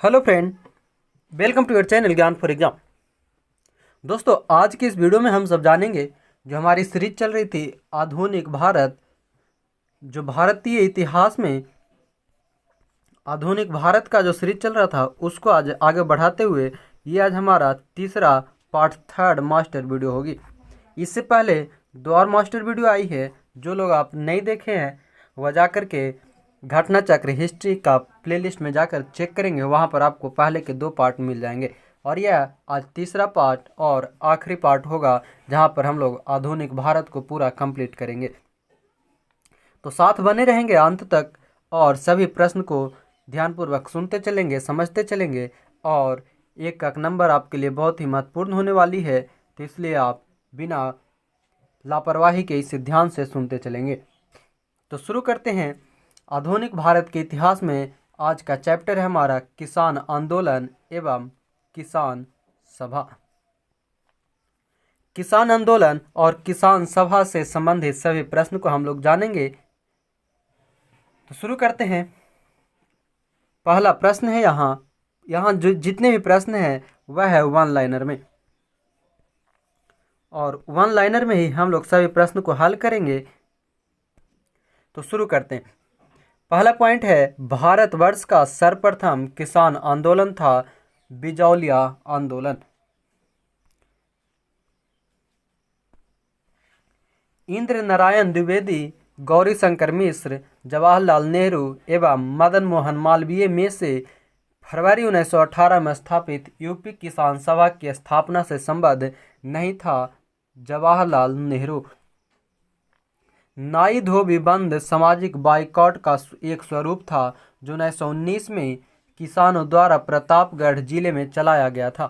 Hello friend, welcome to your channel Gyan for exam. दोस्तों, आज की इस वीडियो में हम सब जानेंगे जो हमारी सीरीज चल रही थी आधुनिक भारत, जो भारतीय इतिहास में आधुनिक भारत का जो सीरीज चल रहा था उसको आज आगे बढ़ाते हुए ये आज हमारा तीसरा पार्ट थर्ड मास्टर वीडियो होगी। इससे पहले दो और मास्टर वीडियो आई है, जो लोग आप नहीं देखे हैं वह जा कर के घटना चक्र हिस्ट्री का प्लेलिस्ट में जाकर चेक करेंगे, वहाँ पर आपको पहले के दो पार्ट मिल जाएंगे। और यह आज तीसरा पार्ट और आखिरी पार्ट होगा जहाँ पर हम लोग आधुनिक भारत को पूरा कंप्लीट करेंगे। तो साथ बने रहेंगे अंत तक और सभी प्रश्न को ध्यानपूर्वक सुनते चलेंगे, समझते चलेंगे। और एक एक नंबर आपके लिए बहुत ही महत्वपूर्ण होने वाली है, तो इसलिए आप बिना लापरवाही के इसे ध्यान से सुनते चलेंगे। तो शुरू करते हैं। आधुनिक भारत के इतिहास में आज का चैप्टर है हमारा किसान आंदोलन एवं किसान सभा। किसान आंदोलन और किसान सभा से संबंधित सभी प्रश्न को हम लोग जानेंगे। तो शुरू करते हैं। पहला प्रश्न है यहाँ जो जितने भी प्रश्न हैं वह है वन लाइनर में, और वन लाइनर में ही हम लोग सभी प्रश्न को हल करेंगे। तो शुरू करते हैं। पहला पॉइंट है, भारतवर्ष का सर्वप्रथम किसान आंदोलन था बिजौलिया आंदोलन। इंद्र नारायण द्विवेदी, गौरी शंकर मिश्र, जवाहरलाल नेहरू एवं मदन मोहन मालवीय में से फरवरी 1918 में स्थापित यूपी किसान सभा की स्थापना से संबद्ध नहीं था जवाहरलाल नेहरू। नाई धोबी बंद सामाजिक बाइकॉट का एक स्वरूप था जो 1919 में किसानों द्वारा प्रतापगढ़ जिले में चलाया गया था।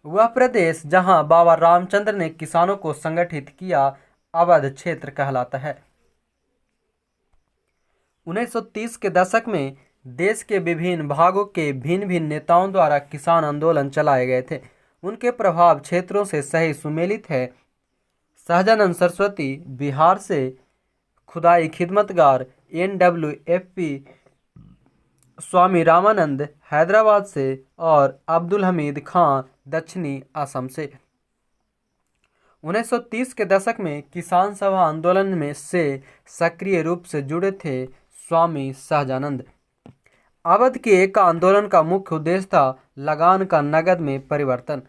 वह प्रदेश जहां बाबा रामचंद्र ने किसानों को संगठित किया अवध क्षेत्र कहलाता है। 1930 के दशक में देश के विभिन्न भागों के भिन्न भिन्न नेताओं द्वारा किसान आंदोलन चलाए गए थे। उनके प्रभाव क्षेत्रों से सही सुमेलित है। सहजानंद सरस्वती बिहार से, खुदाई खिदमतगार NWFP स्वामी रामानंद हैदराबाद से और अब्दुल हमीद खां दक्षिणी असम से। 1930 के दशक में किसान सभा आंदोलन में से सक्रिय रूप से जुड़े थे स्वामी सहजानंद। अवध के एक आंदोलन का मुख्य उद्देश्य था लगान का नगद में परिवर्तन।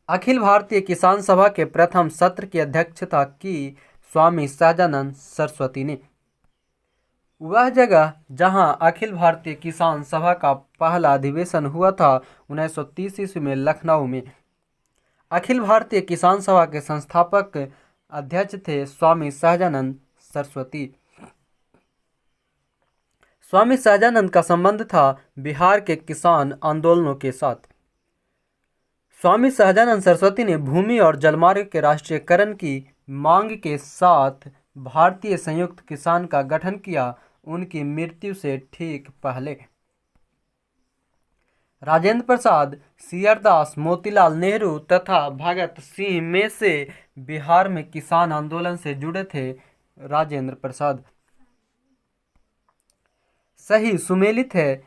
अखिल भारतीय किसान सभा के प्रथम सत्र की अध्यक्षता की स्वामी सहजानंद सरस्वती ने। वह जगह जहां अखिल भारतीय किसान सभा का पहला अधिवेशन हुआ था 1930 ईस्वी में लखनऊ में। अखिल भारतीय किसान सभा के संस्थापक अध्यक्ष थे स्वामी सहजानंद सरस्वती। स्वामी सहजानंद का संबंध था बिहार के किसान आंदोलनों के साथ। स्वामी सहजानंद सरस्वती ने भूमि और जलमार्ग के राष्ट्रीयकरण की मांग के साथ भारतीय संयुक्त किसान का गठन किया, उनकी मृत्यु से ठीक पहले। राजेंद्र प्रसाद, सियरदास, मोतीलाल नेहरू तथा भगत सिंह में से बिहार में किसान आंदोलन से जुड़े थे राजेंद्र प्रसाद। सही सुमेलित है।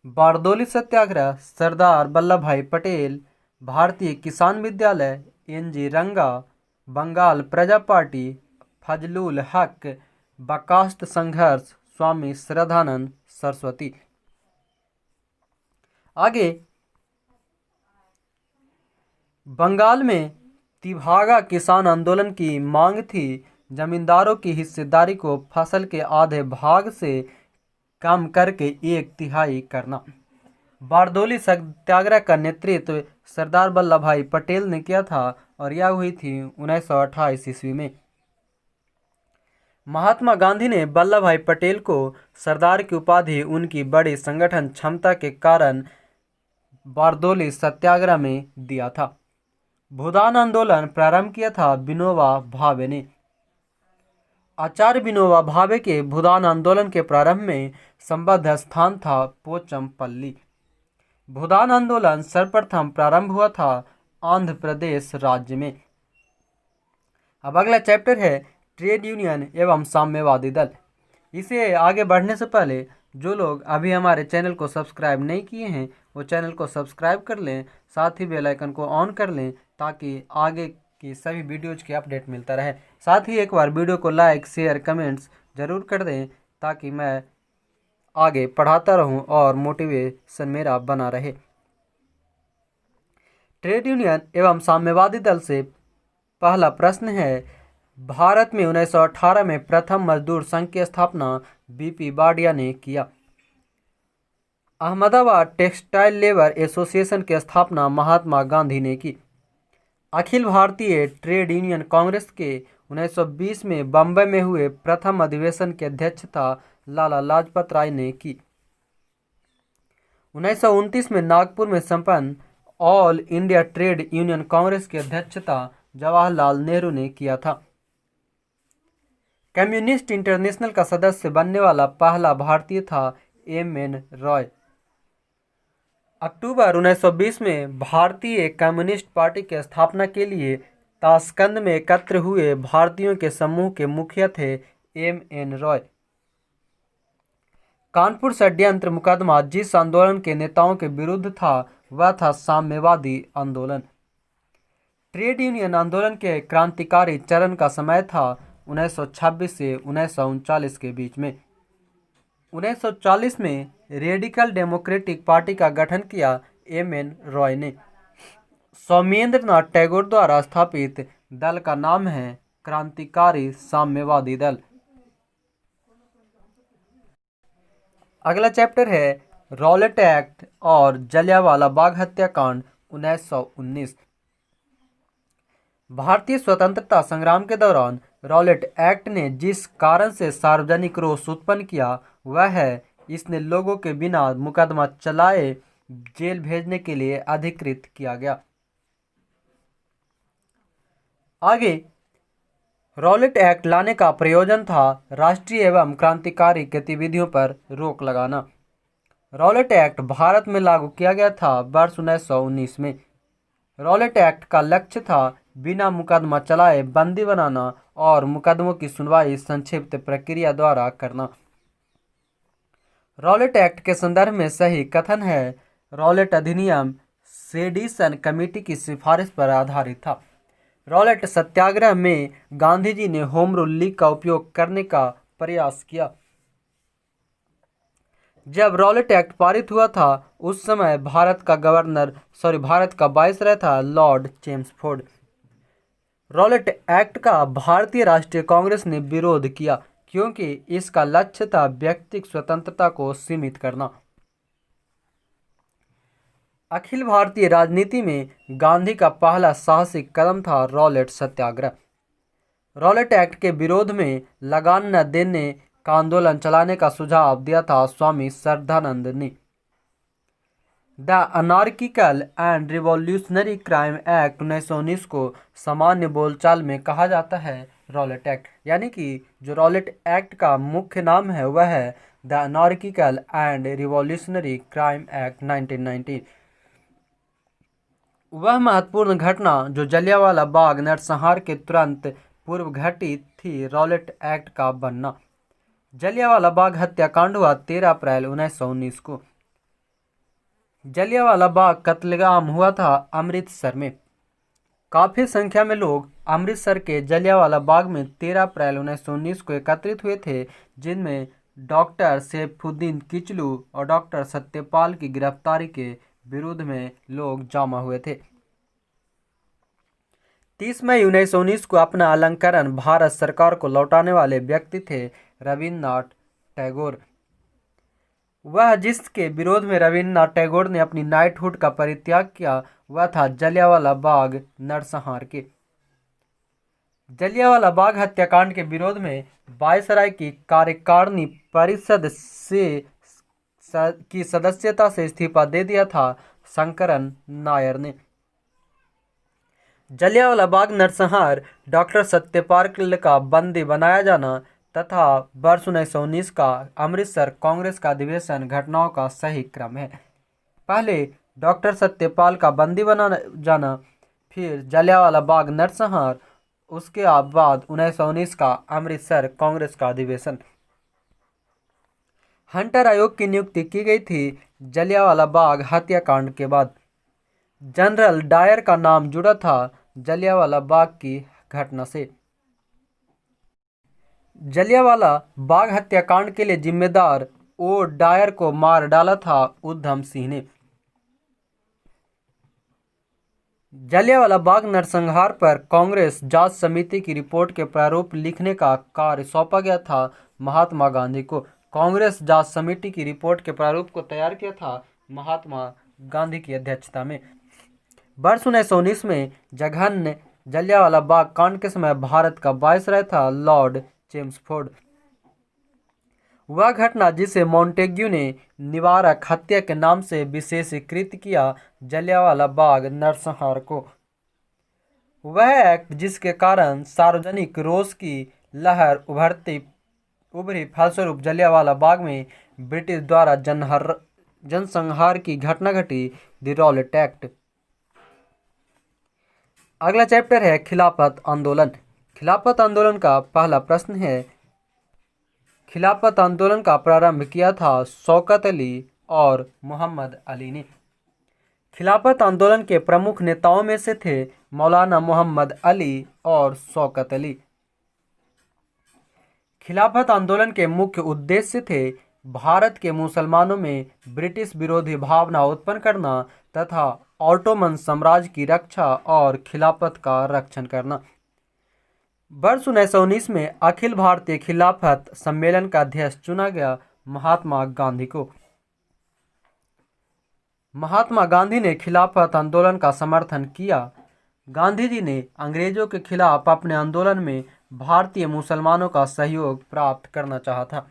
बारदोली सत्याग्रह, सरदार वल्लभ भाई पटेल, भारतीय किसान विद्यालय, NG रंगा, बंगाल प्रजा पार्टी, फजलुल हक, बकास्ट संघर्ष, स्वामी श्रद्धानंद सरस्वती। आगे, बंगाल में तिभागा किसान आंदोलन की मांग थी जमींदारों की हिस्सेदारी को फसल के आधे भाग से कम करके 1/3 करना। बारदोली सत्याग्रह का नेतृत्व सरदार वल्लभ भाई पटेल ने किया था और यह हुई थी 1928 ईस्वी में। महात्मा गांधी ने वल्लभ भाई पटेल को सरदार की उपाधि उनकी बड़ी संगठन क्षमता के कारण बारदोली सत्याग्रह में दिया था। भूदान आंदोलन प्रारंभ किया था विनोबा भावे ने। आचार्य विनोबा भावे के भूदान आंदोलन के प्रारंभ में संबद्ध स्थान था पोचमपल्ली। भूदान आंदोलन सर्वप्रथम प्रारंभ हुआ था आंध्र प्रदेश राज्य में। अब अगला चैप्टर है ट्रेड यूनियन एवं साम्यवादी दल। इसे आगे बढ़ने से पहले जो लोग अभी हमारे चैनल को सब्सक्राइब नहीं किए हैं वो चैनल को सब्सक्राइब कर लें, साथ ही बेल आइकन को ऑन कर लें ताकि आगे की सभी वीडियोज की अपडेट मिलता रहे। साथ ही एक बार वीडियो को लाइक शेयर कमेंट्स ज़रूर कर दें ताकि मैं आगे पढ़ाता रहूं और मोटिवेशन मेरा बना रहे। ट्रेड यूनियन एवं साम्यवादी दल से पहला प्रश्न है, भारत में 1918 में प्रथम मजदूर संघ की स्थापना बीपी बाडिया ने किया। अहमदाबाद टेक्सटाइल लेबर एसोसिएशन की स्थापना महात्मा गांधी ने की। अखिल भारतीय ट्रेड यूनियन कांग्रेस के 1920 में बम्बई में हुए प्रथम अधिवेशन की अध्यक्षता लाला लाजपत राय ने की। 1929 में नागपुर में संपन्न all India trade union Congress की अध्यक्षता जवाहरलाल नेहरू ने किया था। कम्युनिस्ट इंटरनेशनल का सदस्य बनने वाला पहला भारतीय था एम.एन. रॉय। अक्टूबर 1920 में भारतीय कम्युनिस्ट पार्टी की स्थापना के लिए ताशकंद में एकत्र हुए भारतीयों के समूह के मुखिया थे एम.एन. रॉय। कानपुर षड्यंत्र मुकदमा जिस आंदोलन के नेताओं के विरुद्ध था वह था साम्यवादी आंदोलन। ट्रेड यूनियन आंदोलन के क्रांतिकारी चरण का समय था 1926 से 1939 के बीच में। 1940 में रेडिकल डेमोक्रेटिक पार्टी का गठन किया एम.एन. रॉय ने। सौमेंद्रनाथ टैगोर द्वारा स्थापित दल का नाम है क्रांतिकारी साम्यवादी दल। अगला चैप्टर है रॉलेट एक्ट और जलियांवाला बाग हत्याकांड 1919। भारतीय स्वतंत्रता संग्राम के दौरान रॉलेट एक्ट ने जिस कारण से सार्वजनिक रोष उत्पन्न किया वह है इसने लोगों के बिना मुकदमा चलाए जेल भेजने के लिए अधिकृत किया गया। आगे रॉलेट एक्ट लाने का प्रयोजन था राष्ट्रीय एवं क्रांतिकारी गतिविधियों पर रोक लगाना। रॉलेट एक्ट भारत में लागू किया गया था वर्ष 1919 में। रॉलेट एक्ट का लक्ष्य था बिना मुकदमा चलाए बंदी बनाना और मुकदमों की सुनवाई संक्षिप्त प्रक्रिया द्वारा करना। रॉलेट एक्ट के संदर्भ में सही कथन है रॉलेट अधिनियम सेडिशन कमेटी की सिफारिश पर आधारित था। रॉलेट सत्याग्रह में गांधी जी ने होम रूल लीग का उपयोग करने का प्रयास किया। जब रॉलेट एक्ट पारित हुआ था उस समय भारत का वायसराय था लॉर्ड चेम्सफोर्ड। रॉलेट एक्ट का भारतीय राष्ट्रीय कांग्रेस ने विरोध किया क्योंकि इसका लक्ष्य था व्यक्तिगत स्वतंत्रता को सीमित करना। अखिल भारतीय राजनीति में गांधी का पहला साहसिक कदम था रॉलेट सत्याग्रह। रॉलेट एक्ट के विरोध में लगान न देने का आंदोलन चलाने का सुझाव दिया था स्वामी श्रद्धानंद ने। The anarchical and revolutionary crime act 1919 को सामान्य बोलचाल में कहा जाता है रॉलेट एक्ट, यानी कि जो रॉलेट एक्ट का मुख्य नाम है वह है the anarchical and revolutionary crime act 1919। वह महत्वपूर्ण घटना जो जलियांवाला बाग नरसंहार के तुरंत पूर्व घटी थी रॉलेट एक्ट का बनना। जलियांवाला बाग हत्याकांड हुआ 13 अप्रैल 1919 को। जलियांवाला बाग कत्लेआम हुआ था अमृतसर में। काफ़ी संख्या में लोग अमृतसर के जलियांवाला बाग में 13 अप्रैल 1919 को एकत्रित हुए थे, जिनमें डॉक्टर सैफुद्दीन किचलू और डॉक्टर सत्यपाल की गिरफ्तारी के विरोध में लोग जमा हुए थे। 30 मई 1919 को अपना अलंकरण भारत सरकार को लौटाने वाले व्यक्ति थे रविन्द्रनाथ टैगोर। वह जिसके विरोध में रविन्द्रनाथ टैगोर ने अपनी नाइटहुड का परित्याग किया वह था जलियांवाला बाग नरसंहार के। जलियांवाला बाग हत्याकांड के विरोध में वायसराय की कार्यकारिणी परिषद की सदस्यता से इस्तीफा दे दिया था शंकरन नायर ने। जलियांवाला बाग नरसंहार, डॉक्टर सत्यपाल का बंदी बनाया जाना तथा वर्ष 1919 का अमृतसर कांग्रेस का अधिवेशन घटनाओं का सही क्रम है। पहले डॉक्टर सत्यपाल का बंदी बनाया जाना, फिर जलियांवाला बाग नरसंहार, उसके बाद 1919 का अमृतसर कांग्रेस का अधिवेशन। हंटर आयोग की नियुक्ति की गई थी जलियांवाला बाग हत्याकांड के बाद। जनरल डायर का नाम जुड़ा था जलियांवाला बाग की घटना से। जलियांवाला बाग हत्याकांड के लिए जिम्मेदार ओ डायर को मार डाला था उधम सिंह ने। जलियांवाला बाग नरसंहार पर कांग्रेस जांच समिति की रिपोर्ट के प्रारूप लिखने का कार्य सौंपा गया था महात्मा गांधी को। कांग्रेस जांच समिति की रिपोर्ट के प्रारूप को तैयार किया था महात्मा गांधी की अध्यक्षता में। वर्ष 1919 में जघन्य जलियांवाला बाग कांड के समय भारत का वायसराय था लॉर्ड चेम्सफोर्ड। वह घटना जिसे मोंटेग्यू ने निवारक हत्या के नाम से विशेषीकृत किया जलियांवाला बाग नरसंहार को। वह एक्ट जिसके कारण सार्वजनिक रोष की लहर उभरी, फलस्वरूप जलियांवाला बाग में ब्रिटिश द्वारा जनसंहार की घटना घटी, द रॉलेट एक्ट। अगला चैप्टर है खिलाफत आंदोलन। खिलाफत आंदोलन का पहला प्रश्न है, खिलाफत आंदोलन का प्रारंभ किया था शौकत अली और मोहम्मद अली ने। खिलाफत आंदोलन के प्रमुख नेताओं में से थे मौलाना मोहम्मद अली और शौकत अली। खिलाफत आंदोलन के मुख्य उद्देश्य थे भारत के मुसलमानों में ब्रिटिश विरोधी भावना उत्पन्न करना तथा ऑटोमन साम्राज्य की रक्षा और खिलाफत का रक्षण करना। वर्ष 1919 में अखिल भारतीय खिलाफत सम्मेलन का अध्यक्ष चुना गया महात्मा गांधी को। महात्मा गांधी ने खिलाफत आंदोलन का समर्थन किया। गांधी जी ने अंग्रेजों के खिलाफ अपने आंदोलन में भारतीय मुसलमानों का सहयोग प्राप्त करना चाहा था।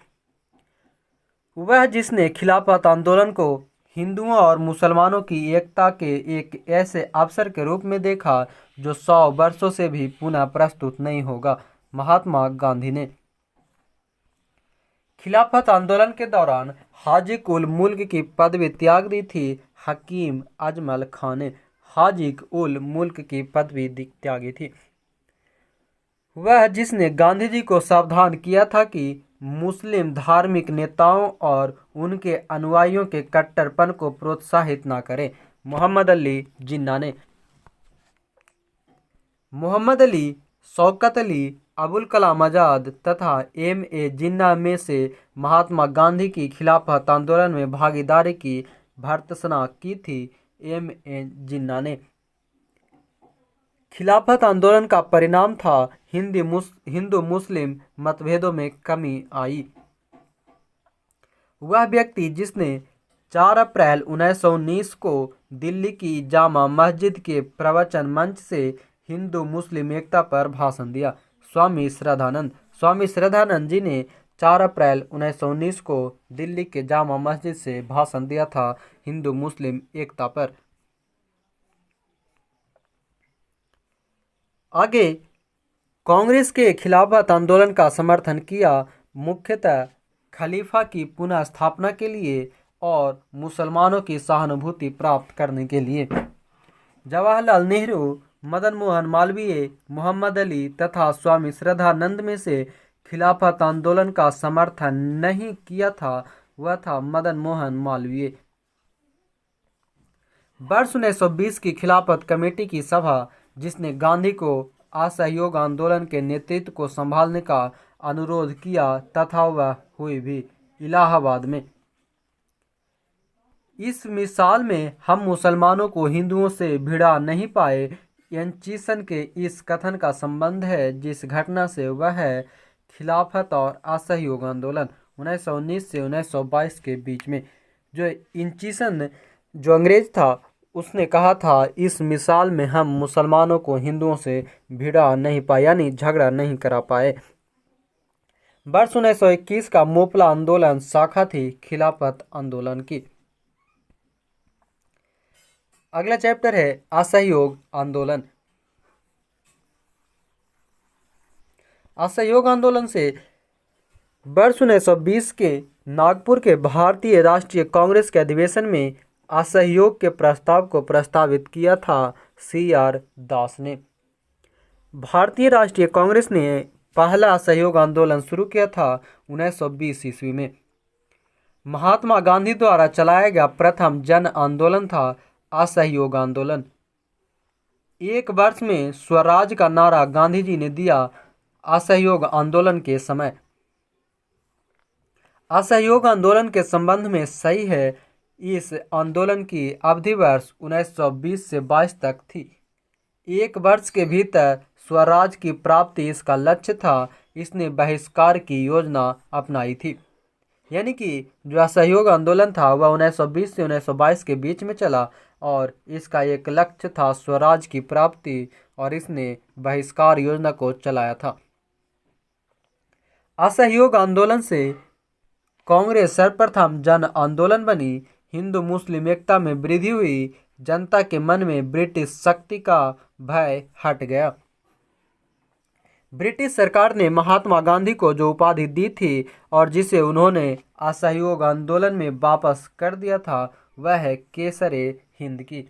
वह जिसने खिलाफत आंदोलन को हिंदुओं और मुसलमानों की एकता के एक ऐसे अवसर के रूप में देखा जो 100 वर्षों से भी पुनः प्रस्तुत नहीं होगा, महात्मा गांधी ने। खिलाफत आंदोलन के दौरान हाजी उल मुल्क की पदवी त्याग दी थी हकीम अजमल खान ने। हाजी उल मुल्क की पदवी त्यागी थी। वह जिसने गांधी जी को सावधान किया था कि मुस्लिम धार्मिक नेताओं और उनके अनुयायियों के कट्टरपन को प्रोत्साहित न करें, मोहम्मद अली जिन्ना ने। मोहम्मद अली, शौकत अली, अबुल कलाम आज़ाद तथा M.A. जिन्ना में से महात्मा गांधी की खिलाफत आंदोलन में भागीदारी की भर्त्सना की थी M.A. जिन्ना ने। खिलाफत आंदोलन का परिणाम था हिंदू मुस्लिम मतभेदों में कमी आई। वह व्यक्ति जिसने 4 अप्रैल 1919 को दिल्ली की जामा मस्जिद के प्रवचन मंच से हिंदू मुस्लिम एकता पर भाषण दिया, स्वामी श्रद्धानंद। स्वामी श्रद्धानंद जी ने 4 अप्रैल 1919 को दिल्ली के जामा मस्जिद से भाषण दिया था हिंदू मुस्लिम एकता पर। आगे कांग्रेस के खिलाफत आंदोलन का समर्थन किया, मुख्यतः खलीफा की पुनः स्थापना के लिए और मुसलमानों की सहानुभूति प्राप्त करने के लिए। जवाहरलाल नेहरू, मदन मोहन मालवीय, मोहम्मद अली तथा स्वामी श्रद्धानंद में से खिलाफत आंदोलन का समर्थन नहीं किया था वह था मदन मोहन मालवीय। वर्ष 1920 की खिलाफत कमेटी की सभा जिसने गांधी को असहयोग आंदोलन के नेतृत्व को संभालने का अनुरोध किया तथा वह हुई भी इलाहाबाद में। इस मिसाल में हम मुसलमानों को हिंदुओं से भिड़ा नहीं पाए, एंचिसन के इस कथन का संबंध है जिस घटना से वह है खिलाफत और असहयोग आंदोलन 1919 से 1922 के बीच में। जो एंचिसन जो अंग्रेज था उसने कहा था इस मिसाल में हम मुसलमानों को हिंदुओं से भिड़ा नहीं पाए, यानी झगड़ा नहीं करा पाए। वर्ष 1921 का मोपला आंदोलन शाखा थी खिलाफत आंदोलन की। अगला चैप्टर है असहयोग आंदोलन। असहयोग आंदोलन से वर्ष 1920 के नागपुर के भारतीय राष्ट्रीय कांग्रेस के अधिवेशन में असहयोग के प्रस्ताव को प्रस्तावित किया था C.R. दास ने। भारतीय राष्ट्रीय कांग्रेस ने पहला असहयोग आंदोलन शुरू किया था 1920 ईस्वी में। महात्मा गांधी द्वारा चलाया गया प्रथम जन आंदोलन था असहयोग आंदोलन। एक वर्ष में स्वराज का नारा गांधी जी ने दिया असहयोग आंदोलन के समय। असहयोग आंदोलन के संबंध में सही है, इस आंदोलन की अवधि वर्ष 1920 से 22 तक थी। एक वर्ष के भीतर स्वराज की प्राप्ति इसका लक्ष्य था। इसने बहिष्कार की योजना अपनाई थी। यानी कि जो असहयोग आंदोलन था वह 1920 से 1922 के बीच में चला और इसका एक लक्ष्य था स्वराज की प्राप्ति और इसने बहिष्कार योजना को चलाया था। असहयोग आंदोलन से कांग्रेस सर्वप्रथम जन आंदोलन बनी। हिंदू मुस्लिम एकता में वृद्धि हुई। जनता के मन में ब्रिटिश शक्ति का भय हट गया। ब्रिटिश सरकार ने महात्मा गांधी को जो उपाधि दी थी और जिसे उन्होंने असहयोग आंदोलन में वापस कर दिया था वह है केसरे हिंद की।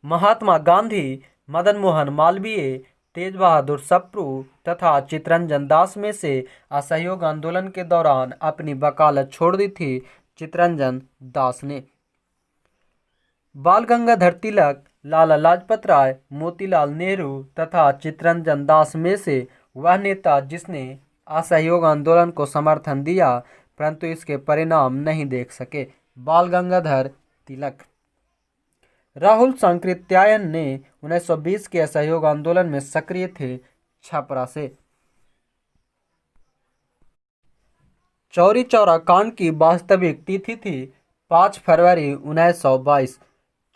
महात्मा गांधी मदन मोहन मालवीय, तेज बहादुर सप्रू तथा चित्तरंजन दास में से असहयोग आंदोलन के दौरान अपनी वकालत छोड़ दी थी चित्तरंजन दास ने। बाल गंगाधर तिलक, लाला लाजपत राय, मोतीलाल नेहरू तथा चित्तरंजन दास में से वह नेता जिसने असहयोग आंदोलन को समर्थन दिया परंतु इसके परिणाम नहीं देख सके, बाल गंगाधर तिलक। राहुल सांकृत्यायन ने 1920 के असहयोग आंदोलन में सक्रिय थे छपरा से। चौरी चौरा कांड की वास्तविक तिथि थी 5 फरवरी 1922।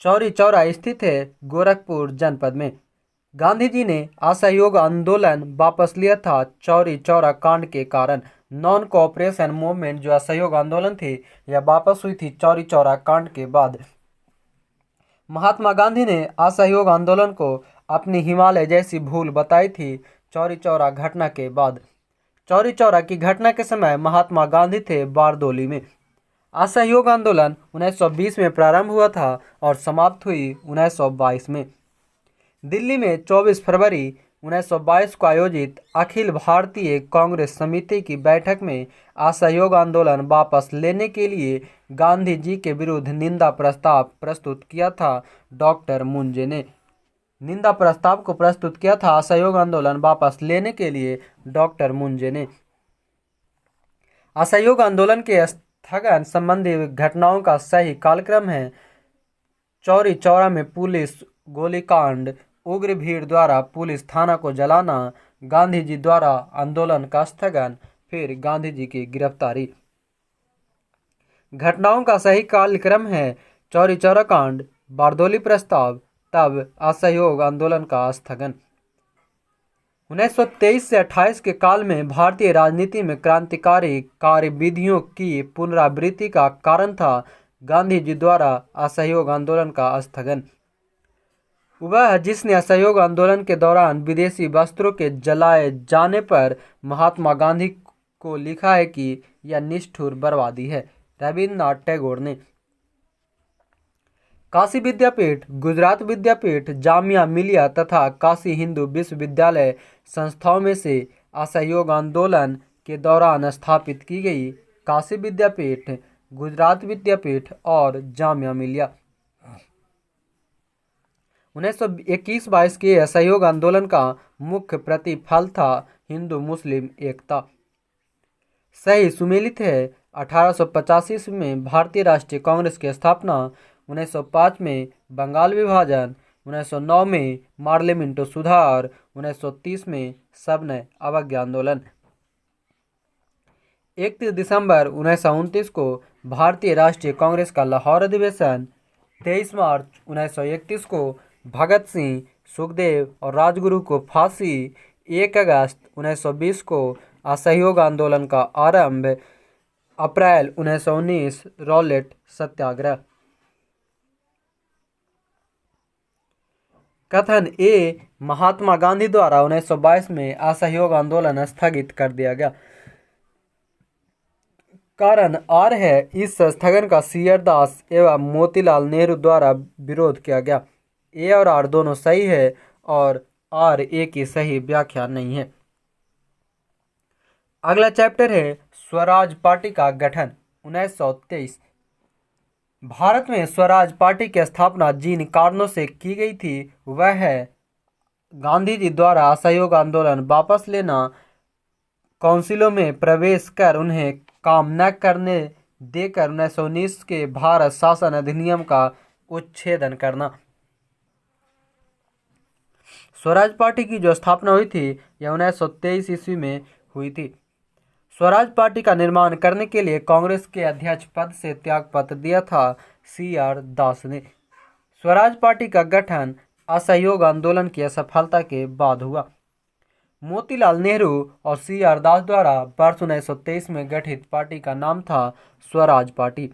चौरी चौरा स्थित है गोरखपुर जनपद में। गांधी जी ने असहयोग आंदोलन वापस लिया था चौरी चौरा कांड के कारण। नॉन कोऑपरेशन मूवमेंट जो असहयोग आंदोलन थी यह वापस हुई थी चौरी चौरा कांड के बाद। महात्मा गांधी ने असहयोग आंदोलन को अपनी हिमालय जैसी भूल बताई थी चौरी चौरा घटना के बाद। चौरी चौरा की घटना के समय महात्मा गांधी थे बारदोली में। असहयोग आंदोलन 1920 में प्रारंभ हुआ था और समाप्त हुई 1922 में। दिल्ली में 24 फरवरी 1922 को आयोजित अखिल भारतीय कांग्रेस समिति की बैठक में असहयोग आंदोलन वापस लेने के लिए गांधी जी के विरुद्ध निंदा प्रस्ताव प्रस्तुत किया था डॉक्टर मुंजे ने। निंदा प्रस्ताव को प्रस्तुत किया था असहयोग आंदोलन वापस लेने के लिए डॉक्टर मुंजे ने। असहयोग आंदोलन के स्थगन संबंधी घटनाओं का सही कालक्रम है। चौरी चौरा में पुलिस गोलीकांड, उग्र भीड़ द्वारा पुलिस थाना को जलाना, गांधी जी द्वारा आंदोलन का स्थगन, फिर गांधी जी की गिरफ्तारी। घटनाओं का सही कालक्रम है चौरी चौरा कांड, बारदोली प्रस्ताव, तब असहयोग आंदोलन का स्थगन। 1923 से 28 के काल में भारतीय राजनीति में क्रांतिकारी कार्यविधियों की पुनरावृत्ति का कारण था गांधी जी द्वारा असहयोग आंदोलन का स्थगन। वह जिसने असहयोग आंदोलन के दौरान विदेशी वस्त्रों के जलाए जाने पर महात्मा गांधी को लिखा है कि यह निष्ठुर बर्बादी है, रविन्द्रनाथ टैगोर ने। काशी विद्यापीठ, गुजरात विद्यापीठ, जामिया मिलिया तथा काशी हिंदू विश्वविद्यालय संस्थाओं में से असहयोग आंदोलन के दौरान स्थापित की गई। काशी विद्यापीठ, गुजरात विद्यापीठ और जामिया मिलिया। 1921-22 के असहयोग आंदोलन का मुख्य प्रतिफल था हिंदू मुस्लिम एकता। सही सुमेलित है 1885 में भारतीय राष्ट्रीय कांग्रेस की स्थापना, 1905 में बंगाल विभाजन, 1909 में पार्लियामेंट सुधार, 1930 में सविनय अवज्ञा आंदोलन। 31 दिसंबर 1929 को भारतीय राष्ट्रीय कांग्रेस का लाहौर अधिवेशन, 23 मार्च 1931 को भगत सिंह, सुखदेव और राजगुरु को फांसी, 1 अगस्त 1920 को असहयोग आंदोलन का आरंभ, अप्रैल 1919 रॉलेट सत्याग्रह। कथन ए, महात्मा गांधी द्वारा 1922 में असहयोग आंदोलन स्थगित कर दिया गया। कारण आर है, इस स्थगन का सीआर दास एवं मोतीलाल नेहरू द्वारा विरोध किया गया। ए और आर दोनों सही है और आर ए की सही व्याख्या नहीं है। अगला चैप्टर है स्वराज पार्टी का गठन 1923। भारत में स्वराज पार्टी की स्थापना जिन कारणों से की गई थी वह है गांधी जी द्वारा असहयोग आंदोलन वापस लेना, काउंसिलों में प्रवेश कर उन्हें काम न करने देकर 1919 के भारत शासन अधिनियम का उच्छेदन करना। स्वराज पार्टी की जो स्थापना हुई थी यह 1923 ईस्वी में हुई थी। स्वराज पार्टी का निर्माण करने के लिए कांग्रेस के अध्यक्ष पद से त्यागपत्र दिया था CR दास ने। स्वराज पार्टी का गठन असहयोग आंदोलन की असफलता के बाद हुआ। मोतीलाल नेहरू और CR दास द्वारा वर्ष 1923 में गठित पार्टी का नाम था स्वराज पार्टी।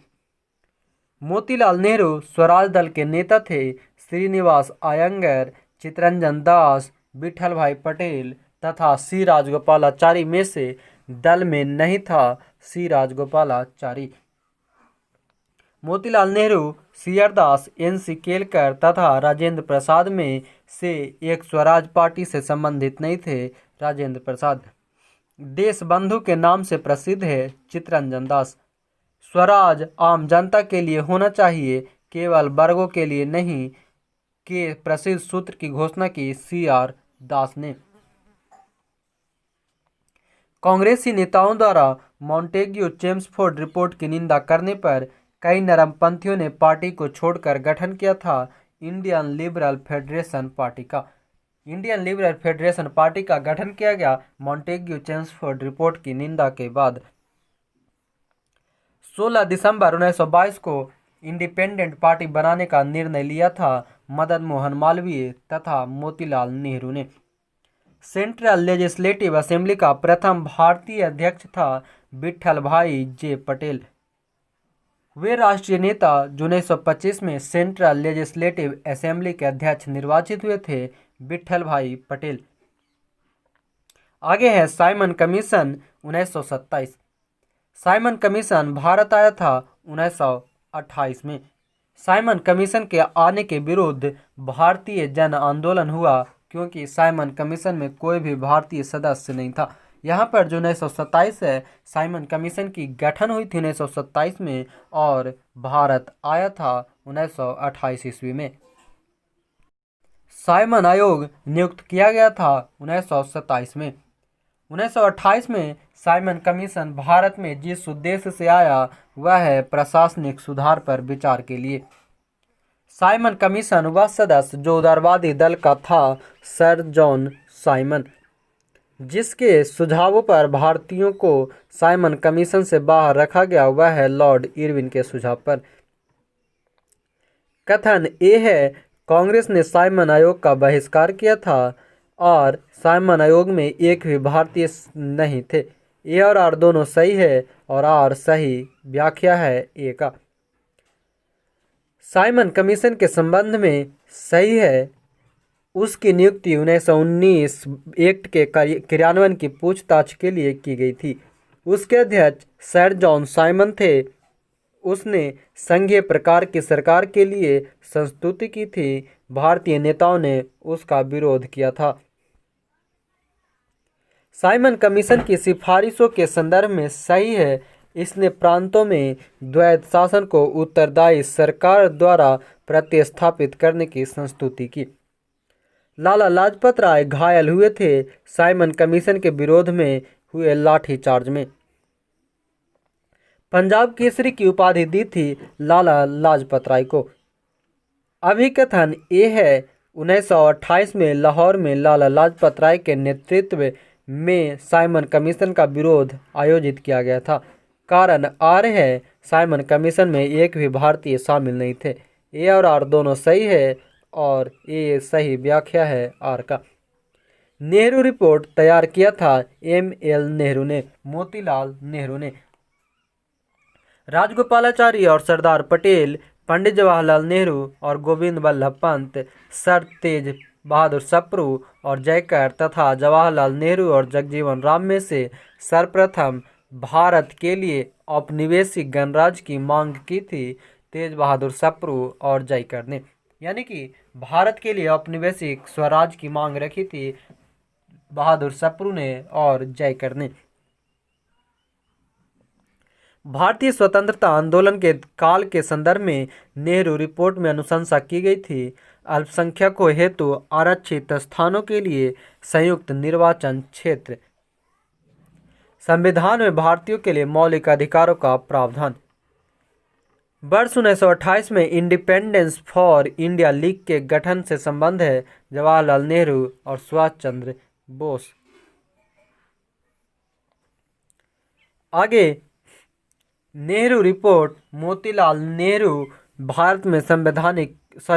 मोतीलाल नेहरू स्वराज दल के नेता थे। श्रीनिवास अयंगर, चित्तरंजन दास, विठल भाई पटेल तथा C राजगोपालाचारी में से दल में नहीं था C राजगोपालाचारी। मोतीलाल नेहरू, CR दास, NC केलकर तथा राजेंद्र प्रसाद में से एक स्वराज पार्टी से संबंधित नहीं थे। राजेंद्र प्रसाद देश बंधु के नाम से प्रसिद्ध है। चित्तरंजन दास स्वराज आम जनता के लिए होना चाहिए, केवल वर्गों के लिए नहीं के प्रसिद्ध सूत्र की घोषणा की CR दास ने। कांग्रेसी नेताओं द्वारा मॉन्टेग्यू चेम्सफोर्ड रिपोर्ट की निंदा करने पर कई नरमपंथियों ने पार्टी को छोड़कर गठन किया था इंडियन लिबरल फेडरेशन पार्टी का। इंडियन लिबरल फेडरेशन पार्टी का गठन किया गया मॉन्टेग्यू चेम्सफोर्ड रिपोर्ट की निंदा के बाद। 16 दिसंबर 1922 को इंडिपेंडेंट पार्टी बनाने का निर्णय लिया था मदन मोहन मालवीय तथा मोतीलाल नेहरू ने। सेंट्रल लेजिस्लेटिव असेंबली का प्रथम भारतीय अध्यक्ष था विठल भाई जे पटेल। वे राष्ट्रीय नेता जो 1925 में सेंट्रल लेजिस्लेटिव असेंबली के अध्यक्ष निर्वाचित हुए थे, विठल भाई पटेल। आगे है Simon commission 1927। Simon commission Bharat आया था 1928 में। साइमन कमीशन के आने के विरुद्ध भारतीय जन आंदोलन हुआ क्योंकि साइमन कमीशन में कोई भी भारतीय सदस्य नहीं था। यहाँ पर जो 1927 है, साइमन कमीशन की गठन हुई थी 1927 में और भारत आया था 1928 ईस्वी में। साइमन आयोग नियुक्त किया गया था 1927 में। 1928 में साइमन कमीशन भारत में जिस उद्देश्य से आया वह है प्रशासनिक सुधार पर विचार के लिए। साइमन कमीशन वह सदस्य जो उदारवादी दल का था सर जॉन साइमन, जिसके सुझावों पर भारतीयों को साइमन कमीशन से बाहर रखा गया, वह है लॉर्ड इरविन के सुझाव पर। कथन ए है कांग्रेस ने साइमन आयोग का बहिष्कार किया था और साइमन आयोग में एक भी भारतीय नहीं थे। ए और आर दोनों सही है और आर सही व्याख्या है ए का। साइमन कमीशन के संबंध में सही है उसकी नियुक्ति 1919 एक्ट के क्रियान्वयन की पूछताछ के लिए की गई थी। उसके अध्यक्ष सर जॉन साइमन थे। उसने संघीय प्रकार की सरकार के लिए संस्तुति की थी। भारतीय नेताओं ने उसका विरोध किया था। साइमन कमीशन की सिफारिशों के संदर्भ में सही है। इसने प्रांतों में द्वैत शासन को उत्तरदायी सरकार द्वारा प्रतिस्थापित करने की संस्तुति की। लाला लाजपत राय घायल हुए थे साइमन कमीशन के विरोध में हुए लाठीचार्ज में। पंजाब केसरी की उपाधि दी थी लाला लाजपत राय को। अभिकथन ए है 1928 में लाहौर में लाला लाजपत राय के नेतृत्व में साइमन कमीशन का विरोध आयोजित किया गया था। कारण आर है साइमन कमीशन में एक भी भारतीय शामिल नहीं थे। ए और आर दोनों सही है और ए सही व्याख्या है आर का। नेहरू रिपोर्ट तैयार किया था ML नेहरू ने, मोतीलाल नेहरू ने। राजगोपालाचारी और सरदार पटेल, पंडित जवाहरलाल नेहरू और गोविंद वल्लभ पंत, सर तेज बहादुर सप्रू और जयकर तथा जवाहरलाल नेहरू और जगजीवन राम में से सर्वप्रथम भारत के लिए औपनिवेशिक गणराज्य की मांग की थी तेज बहादुर सप्रू और जयकर ने। यानी कि भारत के लिए औपनिवेशिक स्वराज की मांग रखी थी बहादुर सप्रू ने और जयकर ने। भारतीय स्वतंत्रता आंदोलन के काल के संदर्भ में नेहरू रिपोर्ट में अनुशंसा की गई थी। अल्पसंख्यकों हेतु आरक्षित स्थानों के लिए संयुक्त निर्वाचन क्षेत्र, संविधान में भारतीयों के लिए मौलिक अधिकारों का प्रावधान। वर्ष 1928 में इंडिपेंडेंस फॉर इंडिया लीग के गठन से संबंध है। जवाहरलाल नेहरू और सुभाष चंद्र बोस। आगे नेहरू रिपोर्ट। मोतीलाल नेहरू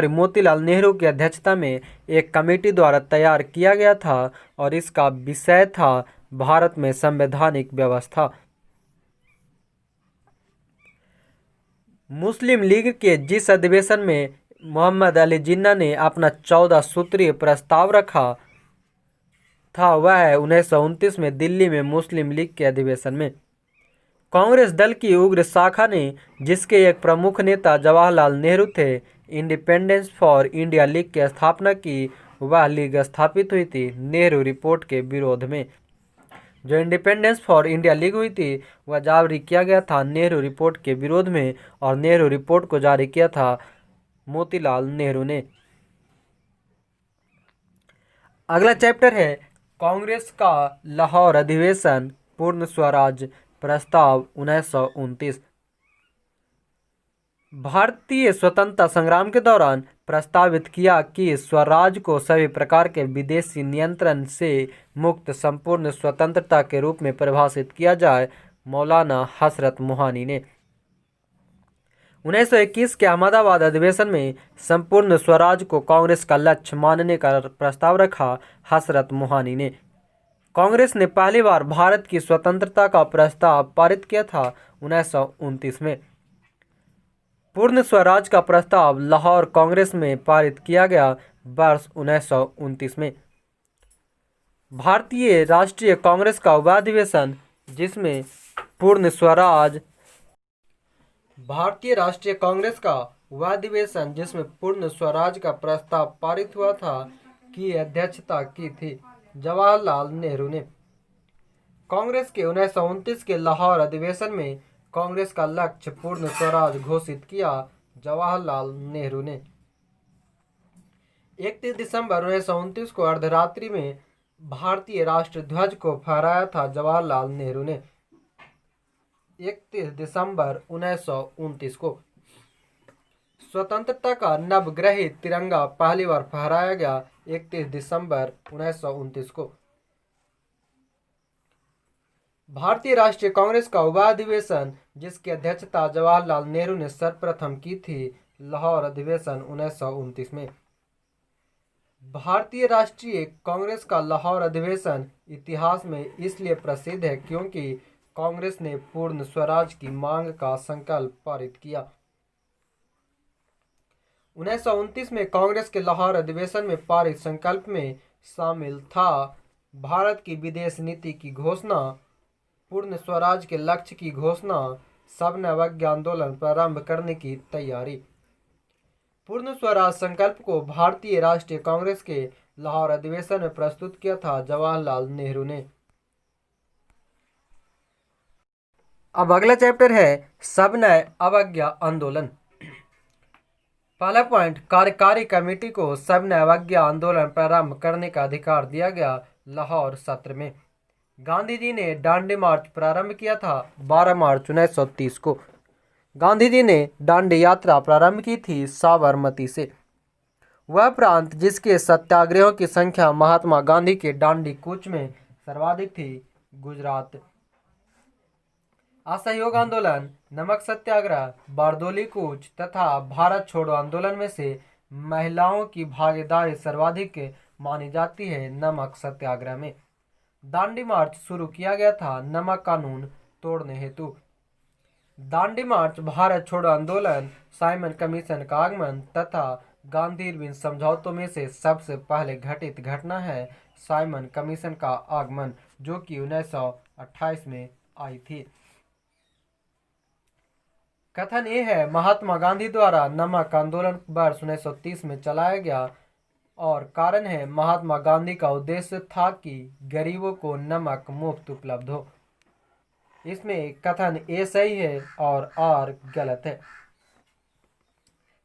मोतीलाल नेहरू की अध्यक्षता में एक कमेटी द्वारा तैयार किया गया था और इसका विषय था भारत में संवैधानिक व्यवस्था। मुस्लिम लीग के जिस अधिवेशन में मोहम्मद अली जिन्ना ने अपना 14 सूत्रीय प्रस्ताव रखा था वह 1929 में दिल्ली में मुस्लिम लीग के अधिवेशन में। कांग्रेस दल की उग्र शाखा ने, जिसके एक प्रमुख नेता जवाहरलाल नेहरू थे, इंडिपेंडेंस फॉर इंडिया लीग की स्थापना की। वह लीग स्थापित हुई थी नेहरू रिपोर्ट के विरोध में। जो इंडिपेंडेंस फॉर इंडिया लीग हुई थी वह जारी किया गया था नेहरू रिपोर्ट के विरोध में, और नेहरू रिपोर्ट को जारी किया था मोतीलाल नेहरू ने। अगला चैप्टर है कांग्रेस का लाहौर अधिवेशन, पूर्ण स्वराज प्रस्ताव 1929। भारतीय स्वतंत्रता संग्राम के दौरान प्रस्तावित किया कि स्वराज को सभी प्रकार के विदेशी नियंत्रण से मुक्त संपूर्ण स्वतंत्रता के रूप में परिभाषित किया जाए। मौलाना हसरत मोहानी ने 1921 के अहमदाबाद अधिवेशन में संपूर्ण स्वराज को कांग्रेस का लक्ष्य मानने का प्रस्ताव रखा। हसरत मोहानी ने। कांग्रेस ने पहली बार भारत की स्वतंत्रता का प्रस्ताव पारित किया था 1929 में। पूर्ण स्वराज का प्रस्ताव लाहौर कांग्रेस में पारित किया गया वर्ष 1929 में। भारतीय राष्ट्रीय कांग्रेस का हुआ अधिवेशन जिसमें पूर्ण स्वराज का प्रस्ताव पारित हुआ था की अध्यक्षता की थी जवाहरलाल नेहरू ने। कांग्रेस के 1929 के लाहौर अधिवेशन में कांग्रेस का लक्ष्य पूर्ण स्वराज घोषित किया जवाहरलाल नेहरू ने। 31 दिसंबर 1929 को अर्धरात्रि में भारतीय राष्ट्र ध्वज को फहराया था जवाहरलाल नेहरू ने। 31 दिसंबर 1929 को स्वतंत्रता का नवग्रहित तिरंगा पहली बार फहराया गया 31 दिसंबर 1929 को। भारतीय राष्ट्रीय कांग्रेस का हुआ अधिवेशन जिसकी अध्यक्षता जवाहरलाल नेहरू ने सर्वप्रथम की थी लाहौर अधिवेशन 1929 में। भारतीय राष्ट्रीय कांग्रेस का लाहौर अधिवेशन इतिहास में इसलिए प्रसिद्ध है क्योंकि कांग्रेस ने पूर्ण स्वराज की मांग का संकल्प पारित किया। 1929 में कांग्रेस के लाहौर अधिवेशन में पारित संकल्प में शामिल था भारत की विदेश नीति की घोषणा, पूर्ण स्वराज के लक्ष्य की घोषणा, सविनय अवज्ञा आंदोलन प्रारंभ करने की तैयारी। पूर्ण स्वराज संकल्प को भारतीय राष्ट्रीय कांग्रेस के लाहौर अधिवेशन में प्रस्तुत किया था जवाहरलाल नेहरू ने। अब अगला चैप्टर है सविनय अवज्ञा आंदोलन। पहला पॉइंट, कार्यकारी कमेटी को सविनय अवज्ञा आंदोलन प्रारंभ करने का अधिकार दिया गया लाहौर सत्र में। गांधी जी ने दांडी मार्च प्रारंभ किया था 12 मार्च 1930 को। गांधी जी ने दांडी यात्रा प्रारंभ की थी साबरमती से। वह प्रांत जिसके सत्याग्रहों की संख्या महात्मा गांधी के दांडी कूच में सर्वाधिक थी, गुजरात। असहयोग आंदोलन, नमक सत्याग्रह, बारदोली कूच तथा भारत छोड़ो आंदोलन में से महिलाओं की भागीदारी सर्वाधिक मानी जाती है नमक सत्याग्रह में। दांडी मार्च शुरू किया गया था नमक कानून तोड़ने हेतु। दांडी मार्च, भारत छोड़ो आंदोलन, साइमन कमीशन का आगमन तथा गांधी इरविन समझौतों में से सबसे पहले घटित घटना है साइमन कमीशन का आगमन, जो कि 1928 में आई थी। कथन ये है महात्मा गांधी द्वारा नमक आंदोलन वर्ष 1930 में चलाया गया और कारण है महात्मा गांधी का उद्देश्य था कि गरीबों को नमक मुफ्त उपलब्ध हो। इसमें कथन ए सही है और आर गलत है।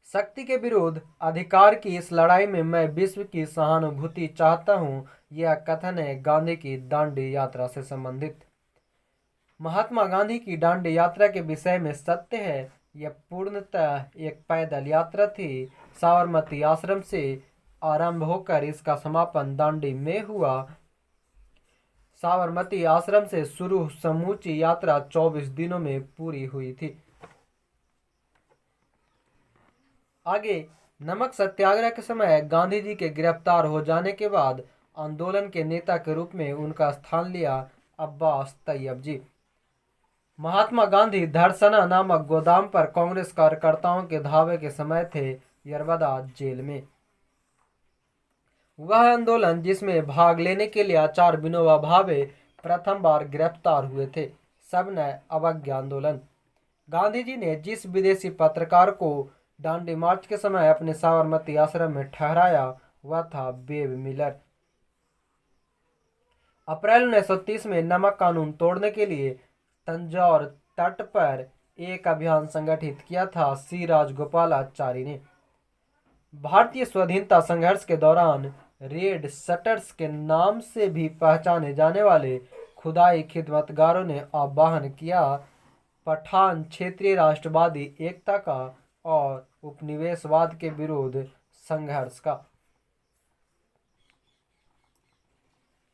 शक्ति के विरुद्ध अधिकार की इस लड़ाई में मैं विश्व की सहानुभूति चाहता हूँ, यह कथन है गांधी की दांडी यात्रा से संबंधित। महात्मा गांधी की दांडी यात्रा के विषय में सत्य है, यह पूर्णतः एक पैदल यात्रा थी। साबरमती आश्रम से आरंभ होकर इसका समापन दांडी में हुआ। साबरमती आश्रम से शुरू समूची यात्रा 24 दिनों में पूरी हुई थी। आगे, नमक सत्याग्रह के समय गांधी जी के गिरफ्तार हो जाने के बाद आंदोलन के नेता के रूप में उनका स्थान लिया अब्बास तैयब जी। महात्मा गांधी धरसना नामक गोदाम पर कांग्रेस कार्यकर्ताओं के धावे के समय थे यरबदा जेल में। वह आंदोलन जिसमें भाग लेने के लिए आचार्य विनोबा भावे प्रथम बार गिरफ्तार हुए थे, सबने अवज्ञा आंदोलन। गांधी जी ने जिस विदेशी पत्रकार को दांडी मार्च के समय अपने साबरमती आश्रम में ठहराया वह था बेब मिलर। अप्रैल 1930 में नमक कानून तोड़ने के लिए तंजौर तट पर एक अभियान संगठित किया था सी राजगोपालाचारी ने। भारतीय स्वाधीनता संघर्ष के दौरान रेड शटर्स के नाम से भी पहचाने जाने वाले खुदाई खिदमतगारों ने आह्वान किया पठान क्षेत्रीय राष्ट्रवादी एकता का और उपनिवेशवाद के विरुद्ध संघर्ष का।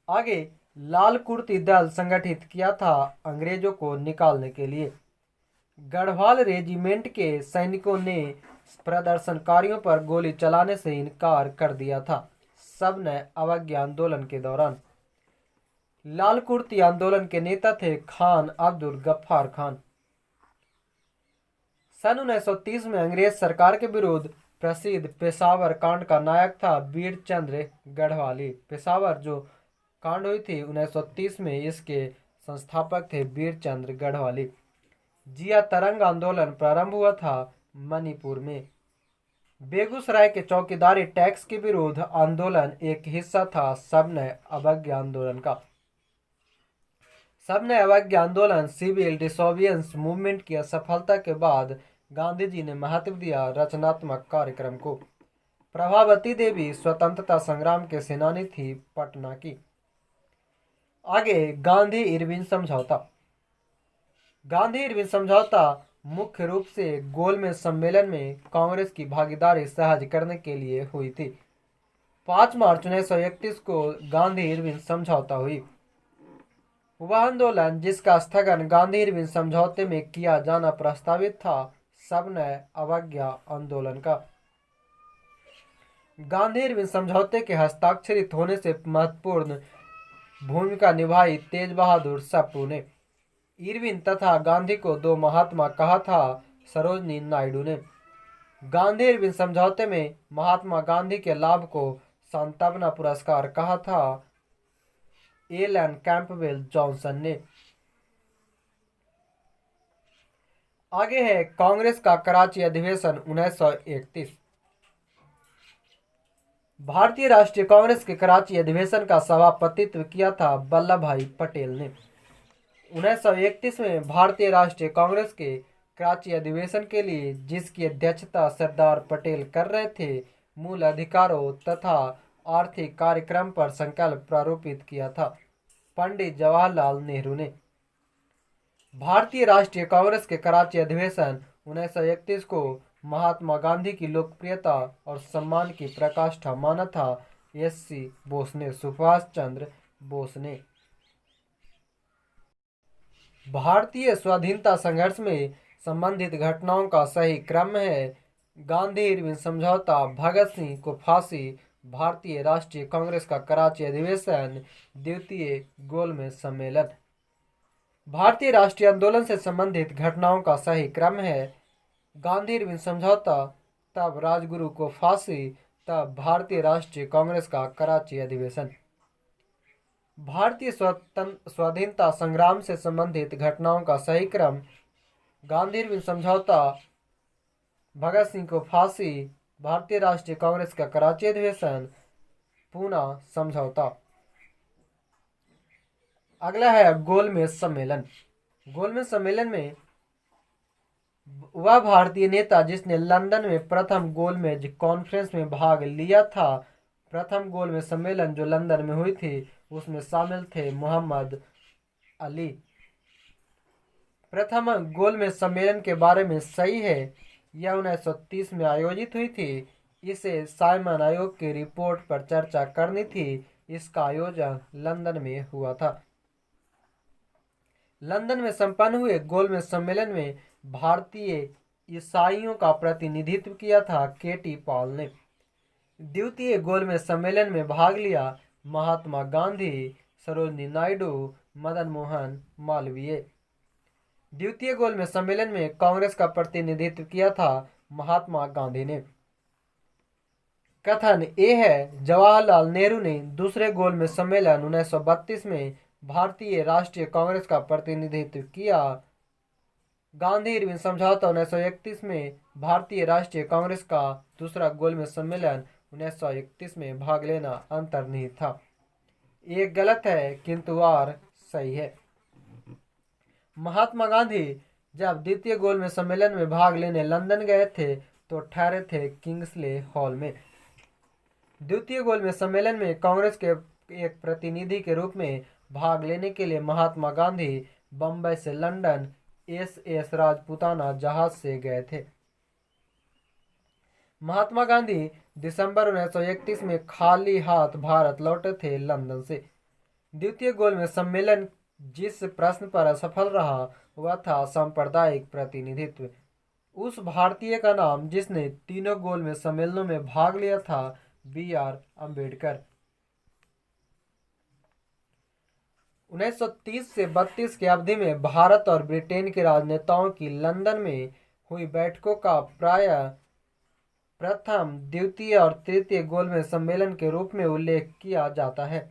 आगे, लाल कुर्ती दल संगठित किया था अंग्रेजों को निकालने के लिए। गढ़वाल रेजिमेंट के सैनिकों ने प्रदर्शनकारियों पर गोली चलाने से इनकार कर दिया था। सबने अवज्ञा आंदोलन के दौरान। लाल कुर्ती आंदोलन के नेता थे खान अब्दुल गफ्फार खान। सन 1930 में अंग्रेज सरकार के विरुद्ध प्रसिद्ध पेशावर कांड का नायक था वीर चंद्र गढ़वाली। पेशावर जो कांड हुई थी 1930 में, इसके संस्थापक थे वीर चंद्र गढ़वाली। जिया तरंग आंदोलन प्रारंभ हुआ था मणिपुर में। बेगूसराय के चौकीदारी टैक्स के विरुद्ध आंदोलन एक हिस्सा था सबने अवज्ञा आंदोलन का। सबने अवज्ञा आंदोलन सिविल डिसोबिडियंस मूवमेंट की असफलता के बाद गांधी जी ने महत्व दिया रचनात्मक कार्यक्रम को। प्रभावती देवी स्वतंत्रता संग्राम के सेनानी थी पटना की। आगे, गांधी इरविन समझौता। गांधी इरविन समझौता मुख्य रूप से गोलमेज सम्मेलन में कांग्रेस की भागीदारी सहज करने के लिए हुई थी। 5 मार्च 1931 को गांधी इरविन समझौता हुई। वह आंदोलन जिसका स्थगन गांधी इरविन समझौते में किया जाना प्रस्तावित था सबने अवज्ञा आंदोलन का। गांधी इरविन समझौते के हस्ताक्षरित होने से महत्वपूर्ण भूमिका निभाई तेज बहादुर सप्रू ने। इरविन तथा गांधी को दो महात्मा कहा था सरोजनी नायडू ने। गांधी इरविन समझौते में महात्मा गांधी के लाभ को सांत्वना पुरस्कार कहा था एलन कैंपबेल जॉनसन ने। आगे है कांग्रेस का कराची अधिवेशन 1931। भारतीय राष्ट्रीय कांग्रेस के कराची अधिवेशन का सभापतित्व किया था वल्लभ भाई पटेल ने। 1931 में भारतीय राष्ट्रीय कांग्रेस के कराची अधिवेशन के लिए जिसकी अध्यक्षता सरदार पटेल कर रहे थे, मूल अधिकारों तथा आर्थिक कार्यक्रम पर संकल्प प्रारूपित किया था पंडित जवाहरलाल नेहरू ने। भारतीय राष्ट्रीय कांग्रेस के कराची अधिवेशन 1931 को महात्मा गांधी की लोकप्रियता और सम्मान की प्रकाष्ठा माना था एस.सी. बोस ने, सुभाष चंद्र बोस ने। भारतीय स्वाधीनता संघर्ष में संबंधित घटनाओं का सही क्रम है गांधी इरविन समझौता, भगत सिंह को फांसी, भारतीय राष्ट्रीय कांग्रेस का कराची अधिवेशन, द्वितीय गोलमेज सम्मेलन। भारतीय राष्ट्रीय आंदोलन से संबंधित घटनाओं का सही क्रम है गांधी इरविन समझौता, तब राजगुरु को फांसी, तब भारतीय राष्ट्रीय कांग्रेस का कराची अधिवेशन। भारतीय स्वाधीनता संग्राम से संबंधित घटनाओं का सही क्रम गांधी इरविन समझौता, भगत सिंह को फांसी, भारतीय राष्ट्रीय कांग्रेस का कराची अधिवेशन, पूना समझौता। अगला है गोलमेज सम्मेलन। गोलमेज सम्मेलन में वह भारतीय नेता जिसने लंदन में प्रथम गोलमेज कॉन्फ्रेंस में भाग लिया था। प्रथम गोलमेज सम्मेलन जो लंदन में हुई थी उसमें शामिल थे मोहम्मद अली। प्रथम गोलमेज सम्मेलन के बारे में सही है, यह 1930 में आयोजित हुई थी। इसे साइमन आयोग की रिपोर्ट पर चर्चा करनी थी। इसका आयोजन लंदन में हुआ था। लंदन में संपन्न हुए गोलमेज सम्मेलन में भारतीय ईसाइयों का प्रतिनिधित्व किया था केटी पॉल ने। द्वितीय गोलमेज सम्मेलन में भाग लिया महात्मा गांधी, सरोजिनी नायडू, मदन मोहन मालवीय। द्वितीय गोलमेज सम्मेलन में कांग्रेस का प्रतिनिधित्व किया था महात्मा गांधी ने। कथन ए है, जवाहरलाल नेहरू ने दूसरे गोलमेज सम्मेलन 1932 में भारतीय राष्ट्रीय कांग्रेस का प्रतिनिधित्व किया। गांधी इरविन समझौता 1931 में भारतीय राष्ट्रीय कांग्रेस का दूसरा गोलमेज सम्मेलन 1931 में भाग लेना अंतर्निहित था। एक गलत है किंतु आर सही है। महात्मा गांधी जब द्वितीय गोलमेज सम्मेलन में भाग लेने लंदन गए थे तो ठहरे थे किंग्सले हॉल में। द्वितीय गोलमेज सम्मेलन में कांग्रेस के एक प्रतिनिधि के रूप में भाग लेने के लिए महात्मा गांधी बंबई से लंदन एस राजपूताना जहाज से गए थे। महात्मा गांधी दिसंबर 1931 में खाली हाथ भारत लौटे थे लंदन से। द्वितीय गोलमेज सम्मेलन जिस प्रश्न पर असफल रहा वह था सांप्रदायिक प्रतिनिधित्व। उस भारतीय का नाम जिसने तीनों गोलमेज सम्मेलनों में भाग लिया था बी.आर. अम्बेडकर। 1930 से 32 की अवधि में भारत और ब्रिटेन के राजनेताओं की लंदन में हुई बैठकों का प्रायः प्रथम, द्वितीय और तृतीय गोलमेज सम्मेलन के रूप में उल्लेख किया जाता है।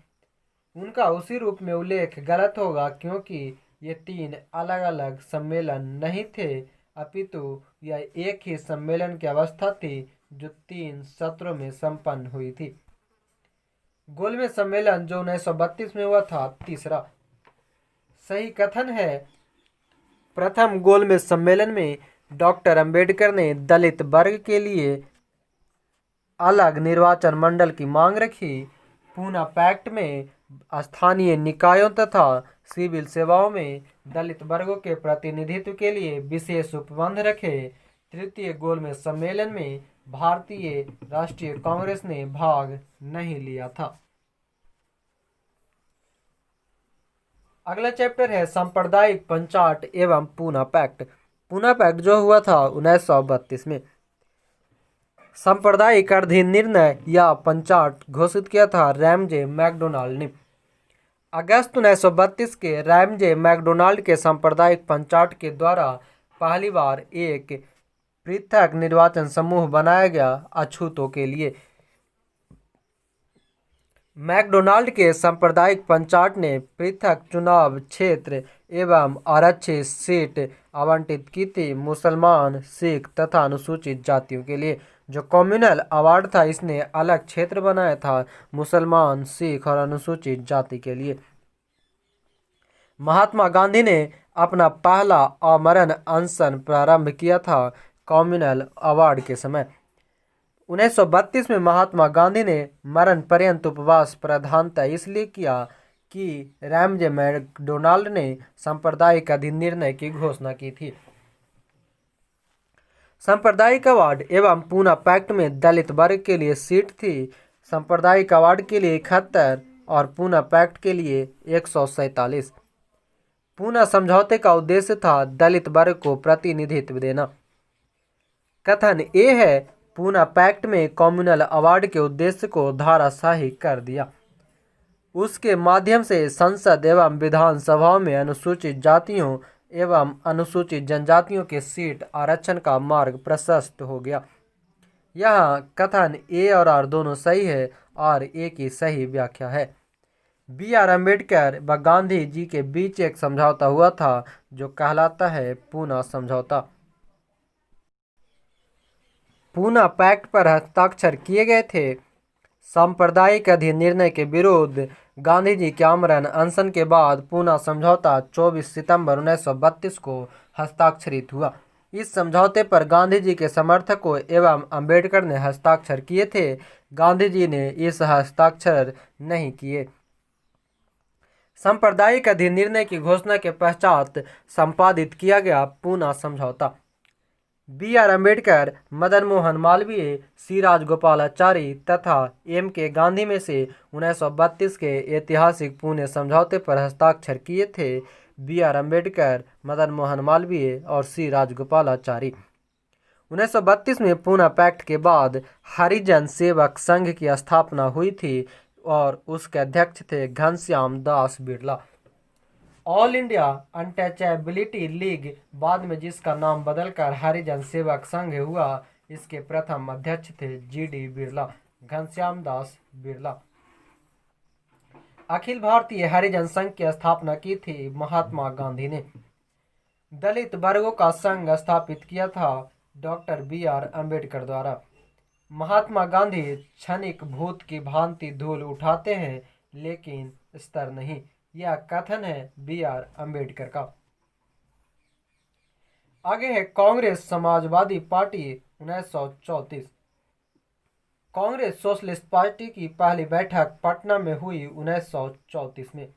उनका उसी रूप में उल्लेख गलत होगा क्योंकि ये तीन अलग अलग सम्मेलन नहीं थे, अपितु यह एक ही सम्मेलन की अवस्था थी जो 3 सत्रों में संपन्न हुई थी। गोलमेज सम्मेलन जो 1932 में हुआ था तीसरा। सही कथन है, प्रथम गोलमेज सम्मेलन में डॉक्टर अंबेडकर ने दलित वर्ग के लिए अलग निर्वाचन मंडल की मांग रखी। पूना पैक्ट में स्थानीय निकायों तथा सिविल सेवाओं में दलित वर्गों के प्रतिनिधित्व के लिए विशेष उपबंध रखे। तृतीय गोलमेज सम्मेलन में भारतीय राष्ट्रीय कांग्रेस ने भाग नहीं लिया था। अगला चैप्टर है सांप्रदायिक पंचाट एवं पूना पैक्ट। पूना पैक्ट जो हुआ था 1932 में। सांप्रदायिक अधिनिर्णय या पंचाट घोषित किया था रैमजे मैकडोनाल्ड ने। अगस्त 1932 के रैमजे मैकडोनाल्ड के सांप्रदायिक पंचाट के द्वारा पहली बार एक पृथक निर्वाचन समूह बनाया गया अछूतों के लिए। मैकडोनाल्ड के सांप्रदायिक पंचाट ने पृथक चुनाव क्षेत्र एवं आरक्षित सीट आवंटित की थी मुसलमान, सिख तथा अनुसूचित जातियों के लिए। जो कम्युनल अवार्ड था इसने अलग क्षेत्र बनाया था मुसलमान, सिख और अनुसूचित जाति के लिए। महात्मा गांधी ने अपना पहला आमरण अनशन प्रारंभ किया था कम्युनल अवार्ड के समय। 1932 में महात्मा गांधी ने मरण पर्यंत उपवास प्रधानता इसलिए किया कि रैमजे मैकडोनाल्ड ने सांप्रदायिक अधिनिर्णय की घोषणा की थी। सांप्रदायिक अवार्ड एवं पूना पैक्ट में दलित वर्ग के लिए सीट थी। सांप्रदायिक अवार्ड के लिए 71 और पूना पैक्ट के लिए 147। पूना समझौते का उद्देश्य था दलित वर्ग को प्रतिनिधित्व देना। कथन ए है, पूना पैक्ट में कम्युनल अवार्ड के उद्देश्य को धाराशाही कर दिया। उसके माध्यम से संसद एवं विधानसभाओं में अनुसूचित जातियों एवं अनुसूचित जनजातियों के सीट आरक्षण का मार्ग प्रशस्त हो गया। यहाँ कथन ए और आर दोनों सही है और ए की सही व्याख्या है। बी.आर. अम्बेडकर व गांधी जी के बीच एक समझौता हुआ था जो कहलाता है पूना समझौता। पूना पैक्ट पर हस्ताक्षर किए गए थे सांप्रदायिक अधिनिर्णय के विरुद्ध गांधी जी के आमरण अनशन के बाद पूना समझौता 24 सितंबर 1932 को हस्ताक्षरित हुआ। इस समझौते पर गांधी जी के समर्थकों एवं अंबेडकर ने हस्ताक्षर किए थे। गांधी जी ने इस हस्ताक्षर नहीं किए। सांप्रदायिक अधिनिर्णय की घोषणा के पश्चात संपादित किया गया पूना समझौता। B.R. अम्बेडकर, मदन मोहन मालवीय, सी राजगोपालाचारी तथा M.K. गांधी में से 1932 के ऐतिहासिक पुणे समझौते पर हस्ताक्षर किए थे। B.R. अम्बेडकर, मदन मोहन मालवीय और सी राजगोपालाचारी। 1932 में पूना पैक्ट के बाद हरिजन सेवक संघ की स्थापना हुई थी और उसके अध्यक्ष थे Ghanshyam Das Birla. All India untouchability league, बाद में जिसका नाम बदलकर हरिजन सेवक संघ हुआ, इसके प्रथम अध्यक्ष थे G.D. बिरला, घनश्याम दास बिरला। अखिल भारतीय हरिजन संघ की स्थापना की थी महात्मा गांधी ने। दलित वर्गों का संघ स्थापित किया था डॉक्टर B.R. अम्बेडकर द्वारा। महात्मा गांधी क्षणिक भूत की भांति धूल उठाते हैं लेकिन स्तर नहीं, यह कथन है B.R. अम्बेडकर का। आगे है Congress Samajwadi party 1934। Congress socialist party की पहली बैठक पटना में हुई 1934 में।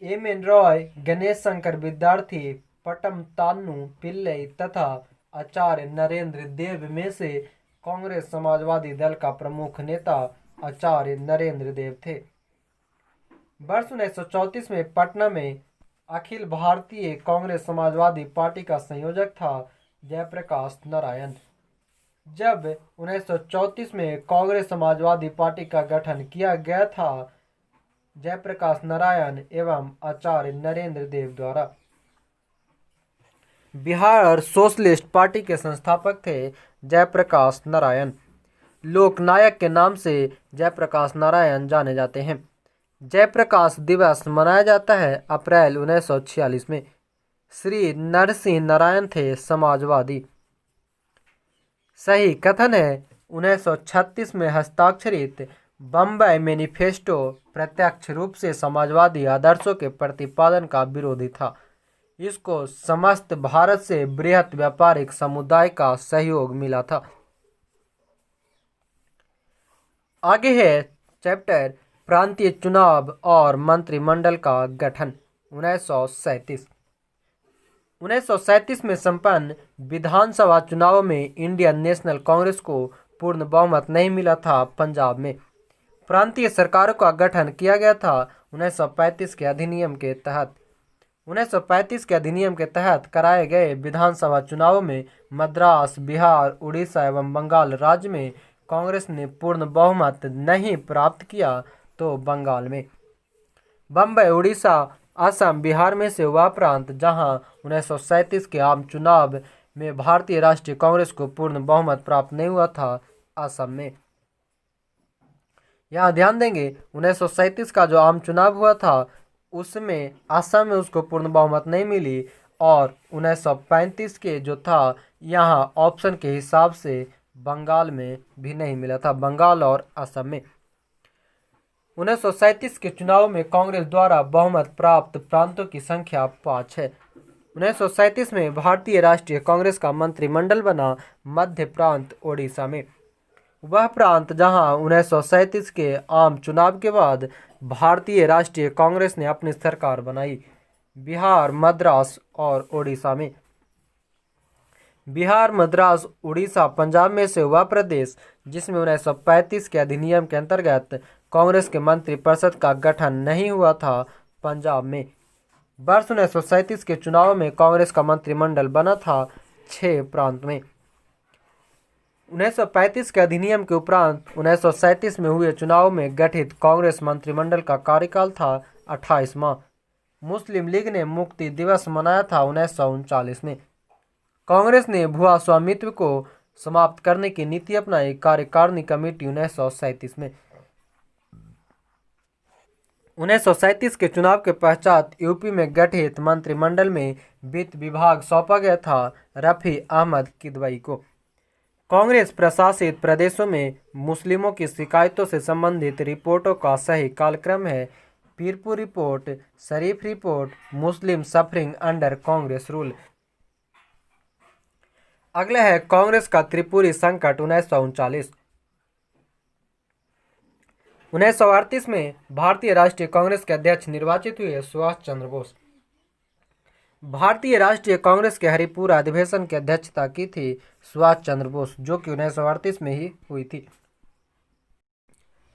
M.N. रॉय, गणेश शंकर विद्यार्थी, पटम तान्नू पिल्लई तथा आचार्य नरेंद्र देव में से कांग्रेस समाजवादी दल का प्रमुख नेता आचार्य नरेंद्र देव थे। वर्ष 1934 में पटना में अखिल भारतीय कांग्रेस समाजवादी पार्टी का संयोजक था जयप्रकाश नारायण। जब 1934 में कांग्रेस समाजवादी पार्टी का गठन किया गया था जयप्रकाश नारायण एवं आचार्य नरेंद्र देव द्वारा। बिहार सोशलिस्ट पार्टी के संस्थापक थे जयप्रकाश नारायण। लोकनायक के नाम से जयप्रकाश नारायण जाने जाते हैं। जयप्रकाश दिवस मनाया जाता है अप्रैल 1946 में। श्री नरसिंह नारायण थे समाजवादी। सही कथन है 1936 में हस्ताक्षरित बम्बई मैनिफेस्टो प्रत्यक्ष रूप से समाजवादी आदर्शों के प्रतिपादन का विरोधी था। इसको समस्त भारत से बृहत व्यापारिक समुदाय का सहयोग मिला था। आगे है चैप्टर प्रांतीय चुनाव और मंत्रिमंडल का गठन 1937। 1937 में संपन्न विधानसभा चुनाव में इंडियन नेशनल कांग्रेस को पूर्ण बहुमत नहीं मिला था। पंजाब में प्रांतीय सरकारों का गठन किया गया था 1935 के अधिनियम के तहत। 1935 के अधिनियम के तहत कराए गए विधानसभा चुनावों में मद्रास, बिहार, उड़ीसा एवं बंगाल राज्य में कांग्रेस ने पूर्ण बहुमत नहीं प्राप्त किया तो बंगाल में, बम्बई, उड़ीसा, असम, बिहार में से वह प्रांत जहां 1937 के आम चुनाव में भारतीय राष्ट्रीय कांग्रेस को पूर्ण बहुमत प्राप्त नहीं हुआ था, असम में। यहाँ ध्यान देंगे 1937 का जो आम चुनाव हुआ था उसमें असम में उसको पूर्ण बहुमत नहीं मिली और 1935 के जो था यहाँ ऑप्शन के हिसाब से बंगाल में भी नहीं मिला था, बंगाल और असम में। 1937 के चुनाव में कांग्रेस द्वारा बहुमत प्राप्त प्रांतों की संख्या 5 है। 1937 में भारतीय राष्ट्रीय कांग्रेस का मंत्रिमंडल बना मध्य प्रांत ओडिशा में, वह प्रांत जहां 1937 के आम चुनाव के बाद भारतीय राष्ट्रीय कांग्रेस ने अपनी सरकार बनाई, बिहार, मद्रास और ओडिशा में। बिहार, मद्रास, उड़ीसा, पंजाब में से वह प्रदेश जिसमें 1935 के अधिनियम के अंतर्गत कांग्रेस के मंत्रिपरिषद का गठन नहीं हुआ था, पंजाब में। वर्ष 1937 के चुनाव में कांग्रेस का मंत्रिमंडल बना था 6 प्रांत में। 1935 के अधिनियम के उपरांत 1937 में हुए चुनाव में गठित कांग्रेस मंत्रिमंडल का कार्यकाल था 28 माह। मुस्लिम लीग ने मुक्ति दिवस मनाया था 1939 में। कांग्रेस ने भुआ स्वामित्व को समाप्त करने की नीति अपनाई, कार्यकारिणी कमेटी 1937 में। 1937 के चुनाव के पश्चात यूपी में गठित मंत्रिमंडल में वित्त विभाग सौंपा गया था रफी अहमद किदवई को। कांग्रेस प्रशासित प्रदेशों में मुस्लिमों की शिकायतों से संबंधित रिपोर्टों का सही कालक्रम है। पीरपुर रिपोर्ट, शरीफ रिपोर्ट, मुस्लिम सफरिंग अंडर कांग्रेस रूल। अगला है कांग्रेस का त्रिपुरी संकट 1939। 1938 में भारतीय राष्ट्रीय कांग्रेस के अध्यक्ष निर्वाचित हुए सुभाष चंद्र बोस। भारतीय राष्ट्रीय कांग्रेस के हरिपुरा अधिवेशन की अध्यक्षता की थी सुभाष चंद्र बोस, जो कि 1938 में ही हुई थी।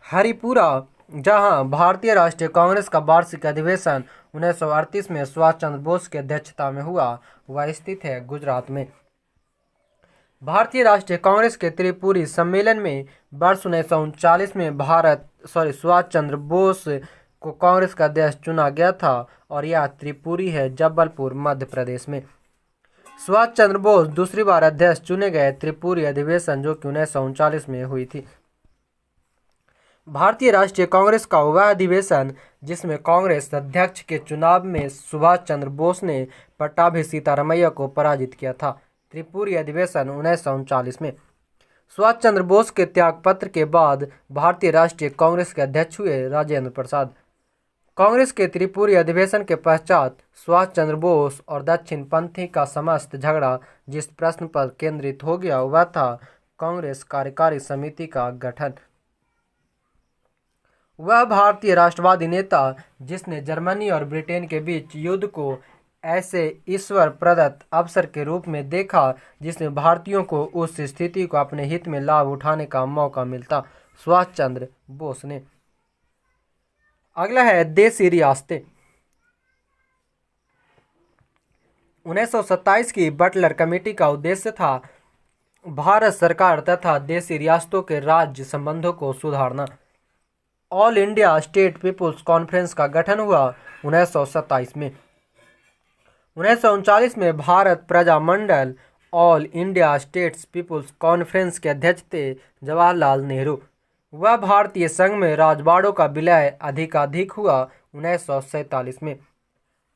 हरिपुरा, जहां भारतीय राष्ट्रीय कांग्रेस का वार्षिक अधिवेशन 1938 में सुभाष चंद्र बोस की अध्यक्षता में हुआ, वह स्थित है गुजरात में। भारतीय राष्ट्रीय कांग्रेस के त्रिपुरी सम्मेलन में वर्ष 1939 में सुभाष चंद्र बोस को कांग्रेस का अध्यक्ष चुना गया था और यह त्रिपुरी है, जबलपुर, मध्य प्रदेश में। सुभाष चंद्र बोस दूसरी बार अध्यक्ष चुने गए त्रिपुरी अधिवेशन, जो कि 1939 में हुई थी। भारतीय राष्ट्रीय कांग्रेस का वह अधिवेशन जिसमें कांग्रेस अध्यक्ष के चुनाव में सुभाष चंद्र बोस ने पट्टाभी सीतारामैया को पराजित किया था। त्रिपुरी अधिवेशन 1939 में। सुभाष चंद्र बोस के त्यागपत्र के बाद भारतीय राष्ट्रीय कांग्रेस के अध्यक्ष हुए राजेंद्र प्रसाद। कांग्रेस के त्रिपुरी अधिवेशन के पश्चात सुभाष चंद्र बोस और दक्षिणपंथी का समस्त झगड़ा जिस प्रश्न पर केंद्रित हो गया, वह था कांग्रेस कार्यकारी समिति का गठन। वह भारतीय राष्ट्रवादी नेता जिसने जर्मनी और ब्रिटेन के बीच युद्ध को ऐसे ईश्वर प्रदत्त अवसर के रूप में देखा जिसमें भारतीयों को उस स्थिति को अपने हित में लाभ उठाने का मौका मिलता, सुभाष चंद्र बोस ने। अगला है देसी रियासतें। 1927 की बटलर कमेटी का उद्देश्य था भारत सरकार तथा देसी रियासतों के राज्य संबंधों को सुधारना। All India State People's Conference का गठन हुआ 1927 में। 1939 में भारत प्रजामंडल All India States People's Conference के अध्यक्ष थे जवाहरलाल नेहरू। वह भारतीय संघ में राजवाड़ों का विलय अधिकाधिक हुआ 1947 में।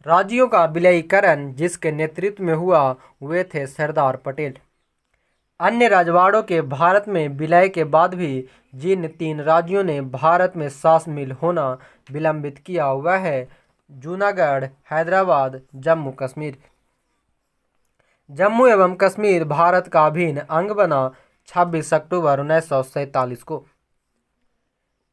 राज्यों का विलयीकरण जिसके नेतृत्व में हुआ, वे थे सरदार पटेल। अन्य राजवाड़ों के भारत में विलय के बाद भी जिन 3 राज्यों ने भारत में शामिल होना विलंबित किया, वह है जूनागढ़, हैदराबाद, जम्मू कश्मीर। जम्मू एवं कश्मीर भारत का अभिन्न अंग बना 26 अक्टूबर 1947 को।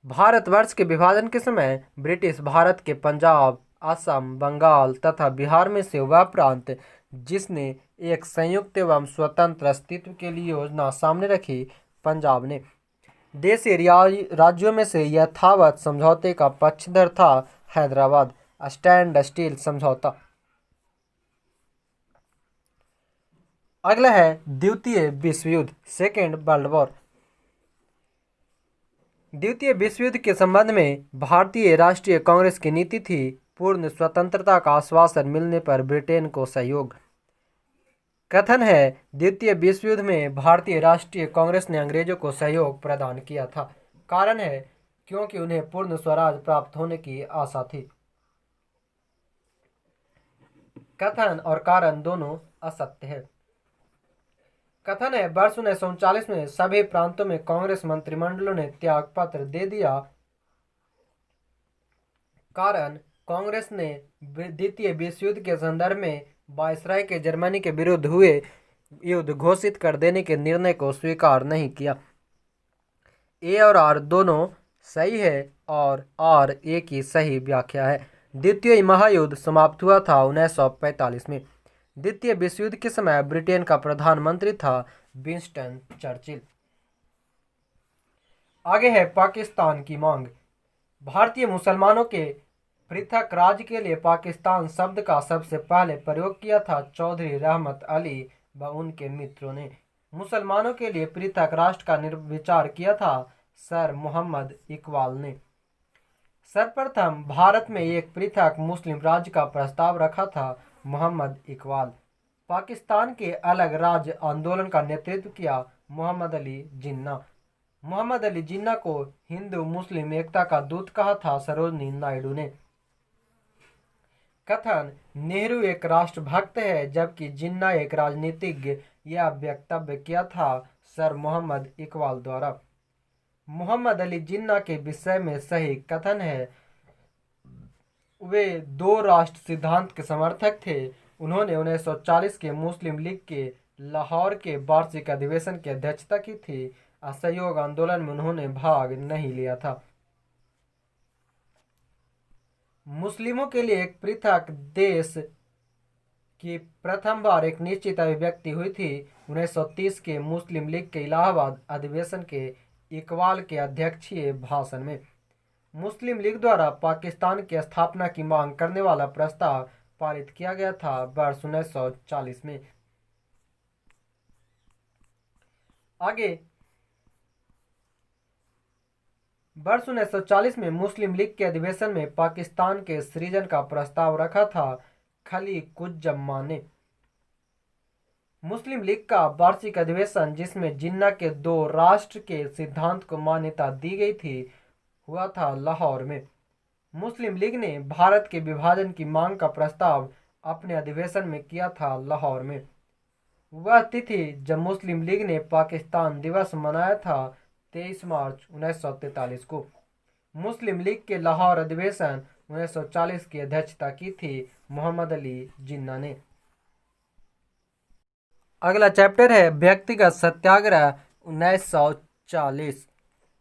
भारतवर्ष के विभाजन के समय ब्रिटिश भारत के पंजाब, असम, बंगाल तथा बिहार में से वह प्रांत जिसने एक संयुक्त एवं स्वतंत्र अस्तित्व के लिए योजना सामने रखी, पंजाब ने। देशी राज्यों में से यथावत समझौते का पक्षधर था हैदराबाद, स्टैंड स्टील समझौता। अगला है द्वितीय विश्व युद्ध, सेकेंड वर्ल्ड वॉर। द्वितीय विश्व युद्ध के संबंध में भारतीय राष्ट्रीय कांग्रेस की नीति थी पूर्ण स्वतंत्रता का आश्वासन मिलने पर ब्रिटेन को सहयोग। कथन है द्वितीय विश्व युद्ध में भारतीय राष्ट्रीय कांग्रेस ने अंग्रेजों को सहयोग प्रदान किया था। कारण है क्योंकि उन्हें पूर्ण स्वराज प्राप्त होने की आशा थी। कथन और कारण दोनों असत्य है। कथन है वर्ष 1939 में सभी प्रांतों में कांग्रेस मंत्रिमंडलों ने त्याग पत्र दे दिया। कारण कांग्रेस ने द्वितीय विश्व युद्ध के संदर्भ में वायसराय के जर्मनी के विरुद्ध हुए युद्ध घोषित कर देने के निर्णय को स्वीकार नहीं किया। ए और आर दोनों सही है और आर ए की सही व्याख्या है। द्वितीय महायुद्ध समाप्त हुआ था 1945 में। द्वितीय विश्व युद्ध के समय ब्रिटेन का प्रधानमंत्री था विंस्टन चर्चिल। आगे है पाकिस्तान की मांग। भारतीय मुसलमानों के पृथक राज्य के लिए पाकिस्तान शब्द का सबसे पहले प्रयोग किया था चौधरी रहमत अली व उनके मित्रों ने। मुसलमानों के लिए पृथक राष्ट्र का निर्विचार किया था सर मोहम्मद इकबाल ने। सर्वप्रथम भारत में एक पृथक मुस्लिम राज्य का प्रस्ताव रखा था मोहम्मद इकबाल। पाकिस्तान के अलग राज्य आंदोलन का नेतृत्व किया मोहम्मद अली जिन्ना। मोहम्मद अली जिन्ना को हिंदू मुस्लिम एकता का दूत कहा था सरोजनी नायडू ने। कथन नेहरू एक राष्ट्रभक्त है जबकि जिन्ना एक राजनीतिज्ञ, यह वक्तव्य किया था सर मोहम्मद इकबाल द्वारा। मोहम्मद अली जिन्ना के विषय में सही कथन है। वे दो राष्ट्र सिद्धांत के समर्थक थे। उन्होंने 1940 के मुस्लिम लीग के लाहौर के वार्षिक अधिवेशन की अध्यक्षता की थी। असहयोग आंदोलन में उन्होंने भाग नहीं लिया था। मुस्लिमों के लिए एक पृथक देश की प्रथम बार एक निश्चित अभिव्यक्ति हुई थी 1930 के मुस्लिम लीग के इलाहाबाद अधिवेशन के इकबाल के अध्यक्षीय भाषण में। मुस्लिम लीग द्वारा पाकिस्तान की स्थापना की मांग करने वाला प्रस्ताव पारित किया गया था वर्ष 1940 में। आगे वर्ष 1940 में मुस्लिम लीग के अधिवेशन में पाकिस्तान के सृजन का प्रस्ताव रखा था खली कुज्जमा ने। मुस्लिम लीग का वार्षिक अधिवेशन, जिसमें जिन्ना के दो राष्ट्र के सिद्धांत को मान्यता दी गई थी, हुआ था लाहौर में। मुस्लिम लीग ने भारत के विभाजन की मांग का प्रस्ताव अपने अधिवेशन में किया था लाहौर में। वह तिथि जब मुस्लिम लीग ने पाकिस्तान दिवस मनाया था 23 मार्च 1943 को। मुस्लिम लीग के लाहौर अधिवेशन 1940 की अध्यक्षता की थी मोहम्मद अली जिन्ना ने। अगला चैप्टर है व्यक्तिगत सत्याग्रह 1940।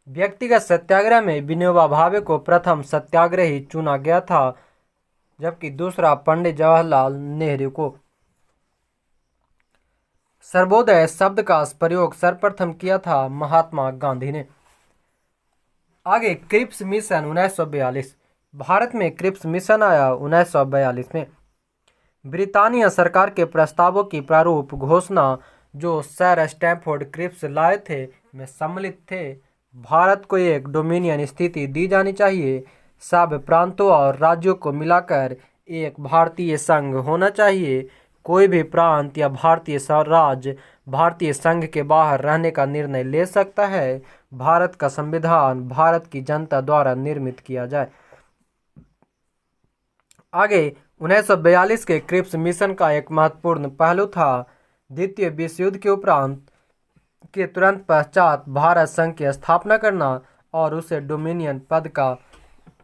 व्यक्तिगत सत्याग्रह में विनोबा भावे को प्रथम सत्याग्रही चुना गया था, जबकि दूसरा पंडित जवाहरलाल नेहरू को। सर्वोदय शब्द का प्रयोग सर्वप्रथम किया था महात्मा गांधी ने। आगे क्रिप्स मिशन 1942। भारत में क्रिप्स मिशन आया 1942 में। ब्रितानिया सरकार के प्रस्तावों की प्रारूप घोषणा जो सर स्टैमफोर्ड क्रिप्स लाए थे में सम्मिलित थे। भारत को एक डोमिनियन स्थिति दी जानी चाहिए। सब प्रांतों और राज्यों को मिलाकर एक भारतीय संघ होना चाहिए। कोई भी प्रांत या भारतीय राज्य भारतीय संघ के बाहर रहने का निर्णय ले सकता है। भारत का संविधान भारत की जनता द्वारा निर्मित किया जाए। आगे 1942 के क्रिप्स मिशन का एक महत्वपूर्ण पहलू था द्वितीय विश्व युद्ध के उपरांत के तुरंत पश्चात भारत संघ की स्थापना करना और उसे डोमिनियन पद का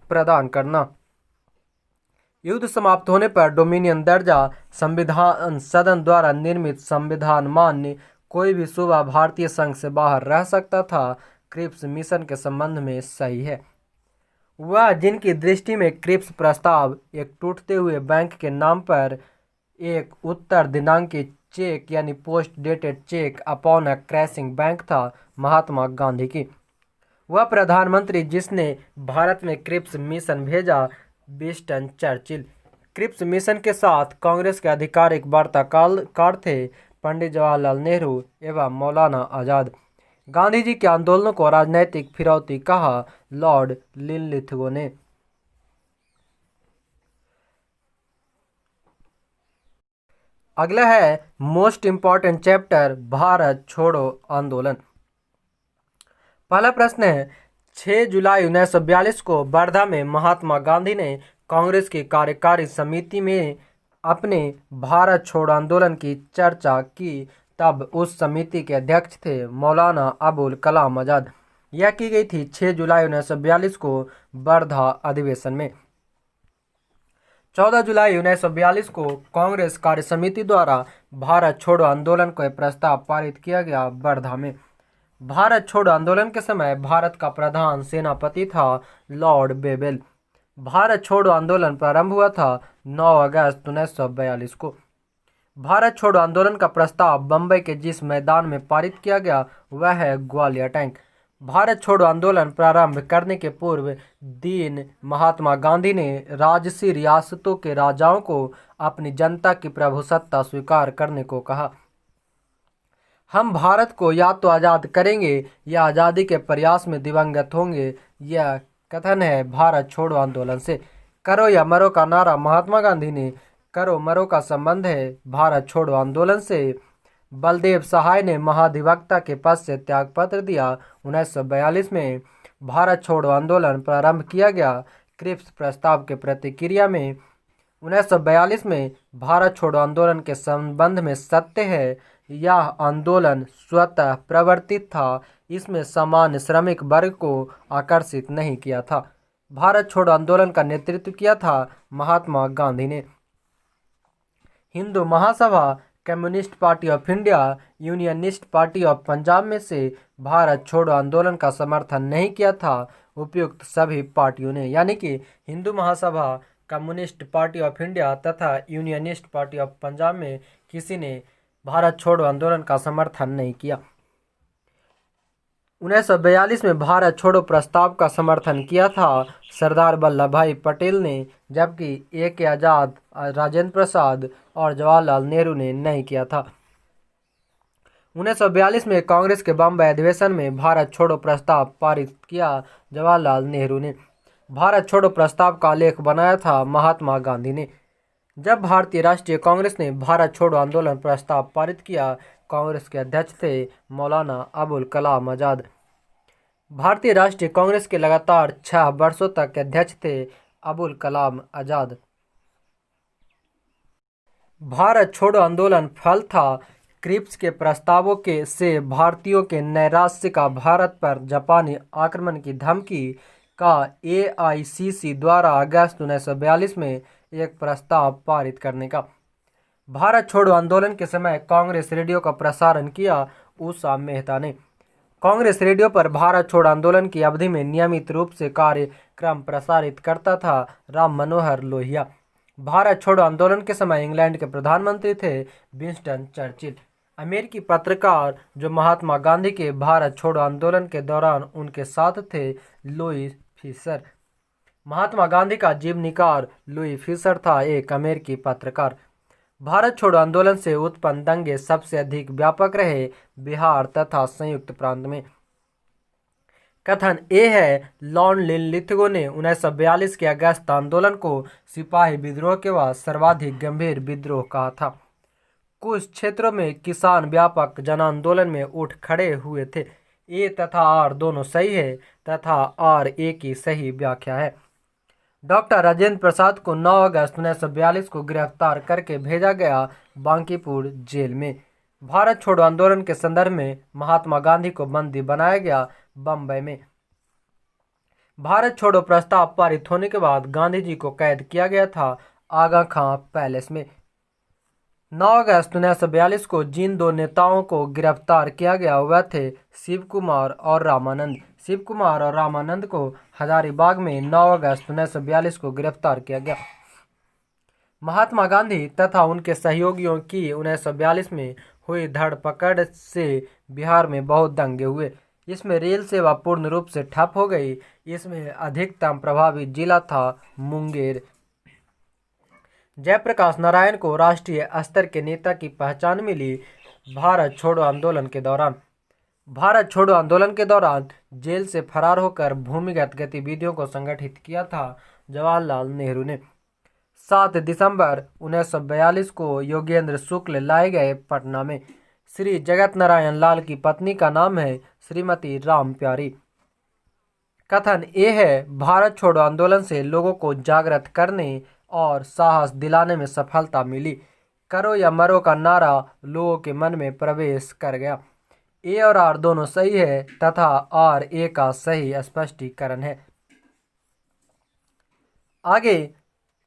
प्रदान करना। युद्ध समाप्त होने पर डोमिनियन दर्जा संविधान सदन द्वारा निर्मित संविधान मान्य कोई भी सूबा भारतीय संघ से बाहर रह सकता था। क्रिप्स मिशन के संबंध में सही है। वह जिनकी दृष्टि में क्रिप्स प्रस्ताव एक टूटते हुए बैंक के नाम पर एक उत्तर दिनांकी चेक यानी post dated cheque upon a crashing bank था, महात्मा गांधी की। वह प्रधानमंत्री जिसने भारत में क्रिप्स मिशन भेजा, विंस्टन चर्चिल। क्रिप्स मिशन के साथ कांग्रेस के आधिकारिक वार्ताकार थे पंडित जवाहरलाल नेहरू एवं मौलाना आजाद। गांधी जी के आंदोलनों को राजनैतिक फिरौती कहा, लॉर्ड लिनलिथगो ने। अगला है मोस्ट इंपॉर्टेंट चैप्टर भारत छोड़ो आंदोलन। पहला प्रश्न है 6 जुलाई 1942 को वर्धा में महात्मा गांधी ने कांग्रेस की कार्यकारी समिति में अपने भारत छोड़ो आंदोलन की चर्चा की। तब उस समिति के अध्यक्ष थे मौलाना अबुल कलाम आजाद। यह की गई थी 6 जुलाई 1942 को वर्धा अधिवेशन में। 14 जुलाई 1942 को कांग्रेस कार्य समिति द्वारा भारत छोड़ो आंदोलन को प्रस्ताव पारित किया गया वर्धा में। भारत छोड़ो आंदोलन के समय भारत का प्रधान सेनापति था लॉर्ड बेबेल। भारत छोड़ो आंदोलन प्रारंभ हुआ था 9 अगस्त 1942 को। भारत छोड़ो आंदोलन का प्रस्ताव बम्बई के जिस मैदान में पारित किया गया वह है ग्वालियर टैंक। भारत छोड़ो आंदोलन प्रारंभ करने के पूर्व दिन महात्मा गांधी ने राजसी रियासतों के राजाओं को अपनी जनता की प्रभुसत्ता स्वीकार करने को कहा। हम भारत को या तो आज़ाद करेंगे या आज़ादी के प्रयास में दिवंगत होंगे। यह कथन है भारत छोड़ो आंदोलन से। करो या मरो का नारा महात्मा गांधी ने करो मरो का संबंध है भारत छोड़ो आंदोलन से। बलदेव सहाय ने महाधिवक्ता के पद से त्यागपत्र दिया। 1942 में भारत छोड़ो आंदोलन प्रारंभ किया गया। क्रिप्स प्रस्ताव के प्रतिक्रिया में 1942 में भारत छोड़ो आंदोलन के संबंध में सत्य है यह आंदोलन स्वतः प्रवर्तित था, इसमें सामान्य श्रमिक वर्ग को आकर्षित नहीं किया था। भारत छोड़ो आंदोलन का नेतृत्व किया था महात्मा गांधी ने। Hindu Mahasabha, communist party of India, unionist party of Punjab में से भारत छोड़ो आंदोलन का समर्थन नहीं किया था उपयुक्त सभी पार्टियों ने, यानी कि Hindu Mahasabha, communist party of India तथा यूनियनिस्ट पार्टी ऑफ पंजाब में किसी ने भारत छोड़ो आंदोलन का समर्थन नहीं किया। 1942 में भारत छोड़ो प्रस्ताव का समर्थन किया था सरदार वल्लभ भाई पटेल ने, जबकि ए.के. आजाद, राजेंद्र प्रसाद और जवाहरलाल नेहरू ने नहीं किया था। 1942 में कांग्रेस के बम्बई अधिवेशन में भारत छोड़ो प्रस्ताव पारित किया जवाहरलाल नेहरू ने। भारत छोड़ो प्रस्ताव का लेख बनाया था महात्मा गांधी ने। जब भारतीय राष्ट्रीय कांग्रेस ने भारत छोड़ो आंदोलन प्रस्ताव पारित किया, कांग्रेस के अध्यक्ष थे मौलाना अबुल कलाम आजाद। भारतीय राष्ट्रीय कांग्रेस के लगातार 6 वर्षों तक के अध्यक्ष थे अबुल कलाम आजाद। भारत छोड़ो आंदोलन फल था क्रिप्स के प्रस्तावों के से भारतीयों के नैराश्य का भारत पर जापानी आक्रमण की धमकी का AICC द्वारा अगस्त 1942 में एक प्रस्ताव पारित करने का। भारत छोड़ो आंदोलन के समय कांग्रेस रेडियो का प्रसारण किया उषा मेहता ने। कांग्रेस रेडियो पर भारत छोड़ो आंदोलन की अवधि में नियमित रूप से कार्यक्रम प्रसारित करता था राम मनोहर लोहिया। भारत छोड़ो आंदोलन के समय इंग्लैंड के प्रधानमंत्री थे विंस्टन चर्चिल। अमेरिकी पत्रकार जो महात्मा गांधी के भारत छोड़ो आंदोलन के दौरान उनके साथ थे लुई फिशर। महात्मा गांधी का जीवनीकार लुई फिशर था एक अमेरिकी पत्रकार। भारत छोड़ो आंदोलन से उत्पन्न दंगे सबसे अधिक व्यापक रहे बिहार तथा संयुक्त प्रांत में। कथन ए है, लॉर्ड लिनलिथगो ने 1942 के अगस्त आंदोलन को सिपाही विद्रोह के बाद सर्वाधिक गंभीर विद्रोह कहा था। कुछ क्षेत्रों में किसान व्यापक जन आंदोलन में उठ खड़े हुए थे। ए तथा आर दोनों सही है तथा आर ए की सही व्याख्या है। डॉक्टर राजेंद्र प्रसाद को 9 अगस्त 1942 को गिरफ्तार करके भेजा गया बांकीपुर जेल में। भारत छोड़ो आंदोलन के संदर्भ में महात्मा गांधी को बंदी बनाया गया बम्बई में। भारत छोड़ो प्रस्ताव पारित होने के बाद गांधी जी को कैद किया गया था आगा खां पैलेस में। 9 अगस्त 1942 को जिन दो नेताओं को गिरफ्तार किया गया वह थे शिव कुमार और रामानंद। शिव कुमार और रामानंद को हजारीबाग में 9 अगस्त 1942 को गिरफ्तार किया गया। महात्मा गांधी तथा उनके सहयोगियों की 1942 में हुई धरपकड़ से बिहार में बहुत दंगे हुए। इसमें रेल सेवा पूर्ण रूप से ठप हो गई। इसमें अधिकतम प्रभावित जिला था मुंगेर। जयप्रकाश नारायण को राष्ट्रीय स्तर के नेता की पहचान मिली भारत छोड़ो आंदोलन के दौरान। भारत छोड़ो आंदोलन के दौरान जेल से फरार होकर भूमिगत गतिविधियों को संगठित किया था जवाहरलाल नेहरू ने। 7 दिसंबर 1942 को योगेंद्र शुक्ल लाए गए पटना में। श्री जगत नारायण लाल की पत्नी का नाम है श्रीमती राम प्यारी। कथन ए है, भारत छोड़ो आंदोलन से लोगों को जागृत करने और साहस दिलाने में सफलता मिली। करो या मरो का नारा लोगों के मन में प्रवेश कर गया। ए और आर दोनों सही है तथा आर ए का सही स्पष्टीकरण है। आगे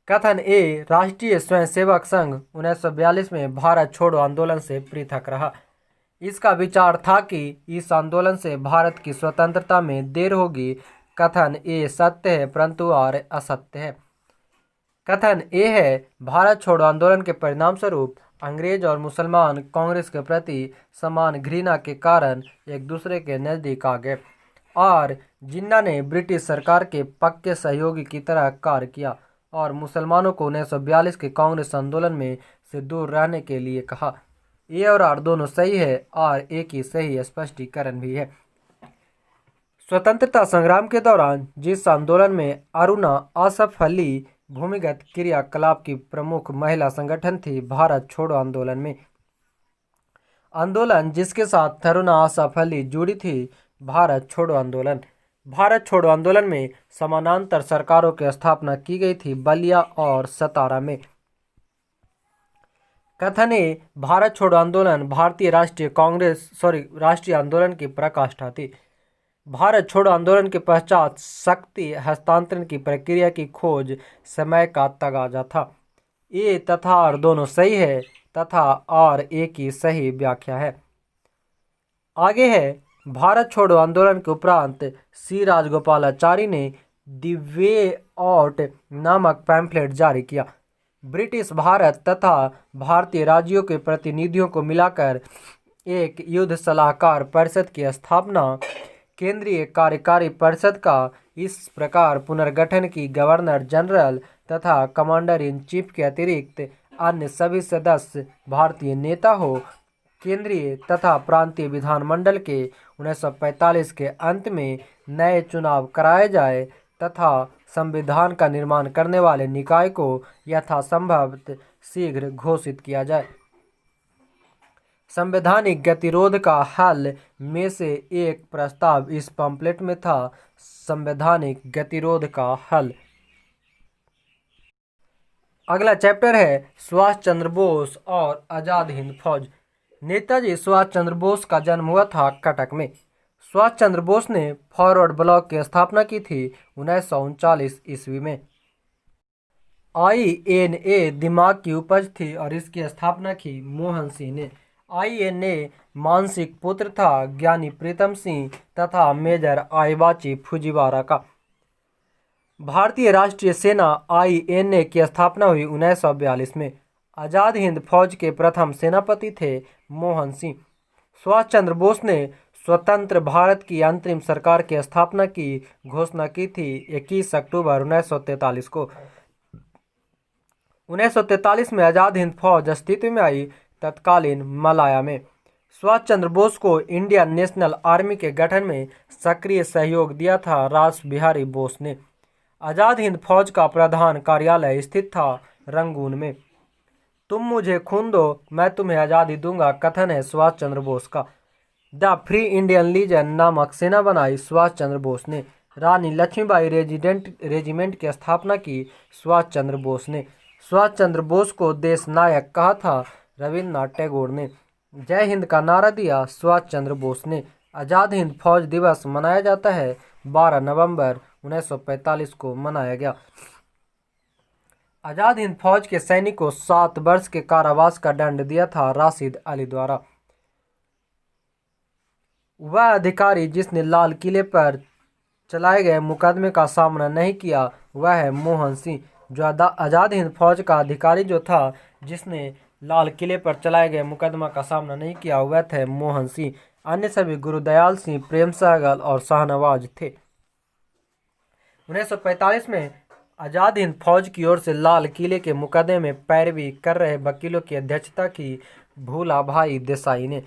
कथन ए, राष्ट्रीय स्वयंसेवक संघ 1942 में भारत छोड़ो आंदोलन से पृथक रहा। इसका विचार था कि इस आंदोलन से भारत की स्वतंत्रता में देर होगी। कथन ए सत्य है परंतु आर असत्य है। कथन ए है, भारत छोड़ो आंदोलन के परिणाम स्वरूप अंग्रेज और मुसलमान कांग्रेस के प्रति समान घृणा के कारण एक दूसरे के नज़दीक आ गए और जिन्ना ने ब्रिटिश सरकार के पक्के सहयोगी की तरह कार्य किया और मुसलमानों को 1942 के कांग्रेस आंदोलन में से दूर रहने के लिए कहा। ए और आर दोनों सही है, आर ए की सही स्पष्टीकरण भी है। स्वतंत्रता संग्राम के दौरान जिस आंदोलन में अरुणा आसफ अली भूमिगत क्रियाकलाप की प्रमुख महिला संगठन थी भारत छोड़ो आंदोलन में। आंदोलन जिसके साथ तरुणा आसफ अली जुड़ी थी भारत छोड़ो आंदोलन। भारत छोड़ो आंदोलन में समानांतर सरकारों की स्थापना की गई थी बलिया और सतारा में। कथन ए भारत छोड़ो आंदोलन भारतीय राष्ट्रीय आंदोलन की पराकाष्ठा थी। भारत छोड़ो आंदोलन के पश्चात शक्ति हस्तांतरण की प्रक्रिया की खोज समय का तगाजा था। ए तथा और दोनों सही है तथा और ए की सही व्याख्या है। आगे है भारत छोड़ो आंदोलन के उपरांत सी राजगोपालाचारी ने द वे आउट नामक पैम्फलेट जारी किया। ब्रिटिश भारत तथा भारतीय राज्यों के प्रतिनिधियों को मिलाकर एक युद्ध सलाहकार परिषद की स्थापना केंद्रीय कार्यकारी परिषद का इस प्रकार पुनर्गठन की गवर्नर जनरल तथा कमांडर इन चीफ के अतिरिक्त अन्य सभी सदस्य भारतीय नेता हो केंद्रीय तथा प्रांतीय विधानमंडल के 1945 के अंत में नए चुनाव कराए जाए तथा संविधान का निर्माण करने वाले निकाय को यथासंभव शीघ्र घोषित किया जाए। संवैधानिक गतिरोध का हल में से एक प्रस्ताव इस पम्पलेट में था। संवैधानिक गतिरोध का हल। अगला चैप्टर है सुभाष चंद्र बोस और आज़ाद हिंद फौज। नेताजी सुभाष चंद्र बोस का जन्म हुआ था कटक में। सुभाष चंद्र बोस ने फॉरवर्ड ब्लॉक की स्थापना की थी 1939 ईस्वी में। INA दिमाग की उपज थी और इसकी स्थापना की मोहन सिंह ने। INA मानसिक पुत्र था ज्ञानी प्रीतम सिंह तथा मेजर आईवाची फुजीवारा का। भारतीय राष्ट्रीय सेना INA की स्थापना हुई 1942 में। आज़ाद हिंद फौज के प्रथम सेनापति थे मोहन सिंह। सुभाष चंद्र बोस ने स्वतंत्र भारत की अंतरिम सरकार की स्थापना की घोषणा की थी 21 अक्टूबर 1943 को। 1943 में आज़ाद हिंद फौज अस्तित्व में आई तत्कालीन मलाया में। सुभाष चंद्र बोस को इंडियन नेशनल आर्मी के गठन में सक्रिय सहयोग दिया था रास बिहारी बोस ने। आज़ाद हिंद फौज का प्रधान कार्यालय स्थित था रंगून में। तुम मुझे खून दो मैं तुम्हें आज़ादी दूंगा कथन है सुभाष चंद्र बोस का। द फ्री इंडियन लीजन नामक सेना बनाई सुभाष चंद्र बोस ने। रानी लक्ष्मीबाई रेजिमेंट की स्थापना की सुभाष चंद्र बोस ने। सुभाष चंद्र बोस को देश नायक कहा था रविन्द्रनाथ टैगोर ने। जय हिंद का नारा दिया सुभाष चंद्र बोस ने। आज़ाद हिंद फौज दिवस मनाया जाता है 12 नवंबर 1945 को मनाया गया। आज़ाद हिंद फौज के सैनिक को 7 वर्ष के कारावास का दंड दिया था राशिद अली द्वारा। वह अधिकारी जिसने लाल किले पर चलाए गए मुकदमे का सामना नहीं किया वह है मोहन सिंह। जो आज़ाद हिंद फौज का अधिकारी जो था जिसने लाल किले पर चलाए गए मुकदमा का सामना नहीं किया वह थे मोहन सिंह। अन्य सभी गुरुदयाल सिंह, प्रेम सहगल और शाहनवाज थे। 1945 में आज़ाद हिंद फौज की ओर से लाल किले के मुकदमे में पैरवी कर रहे वकीलों की अध्यक्षता की भूला भाई देसाई ने।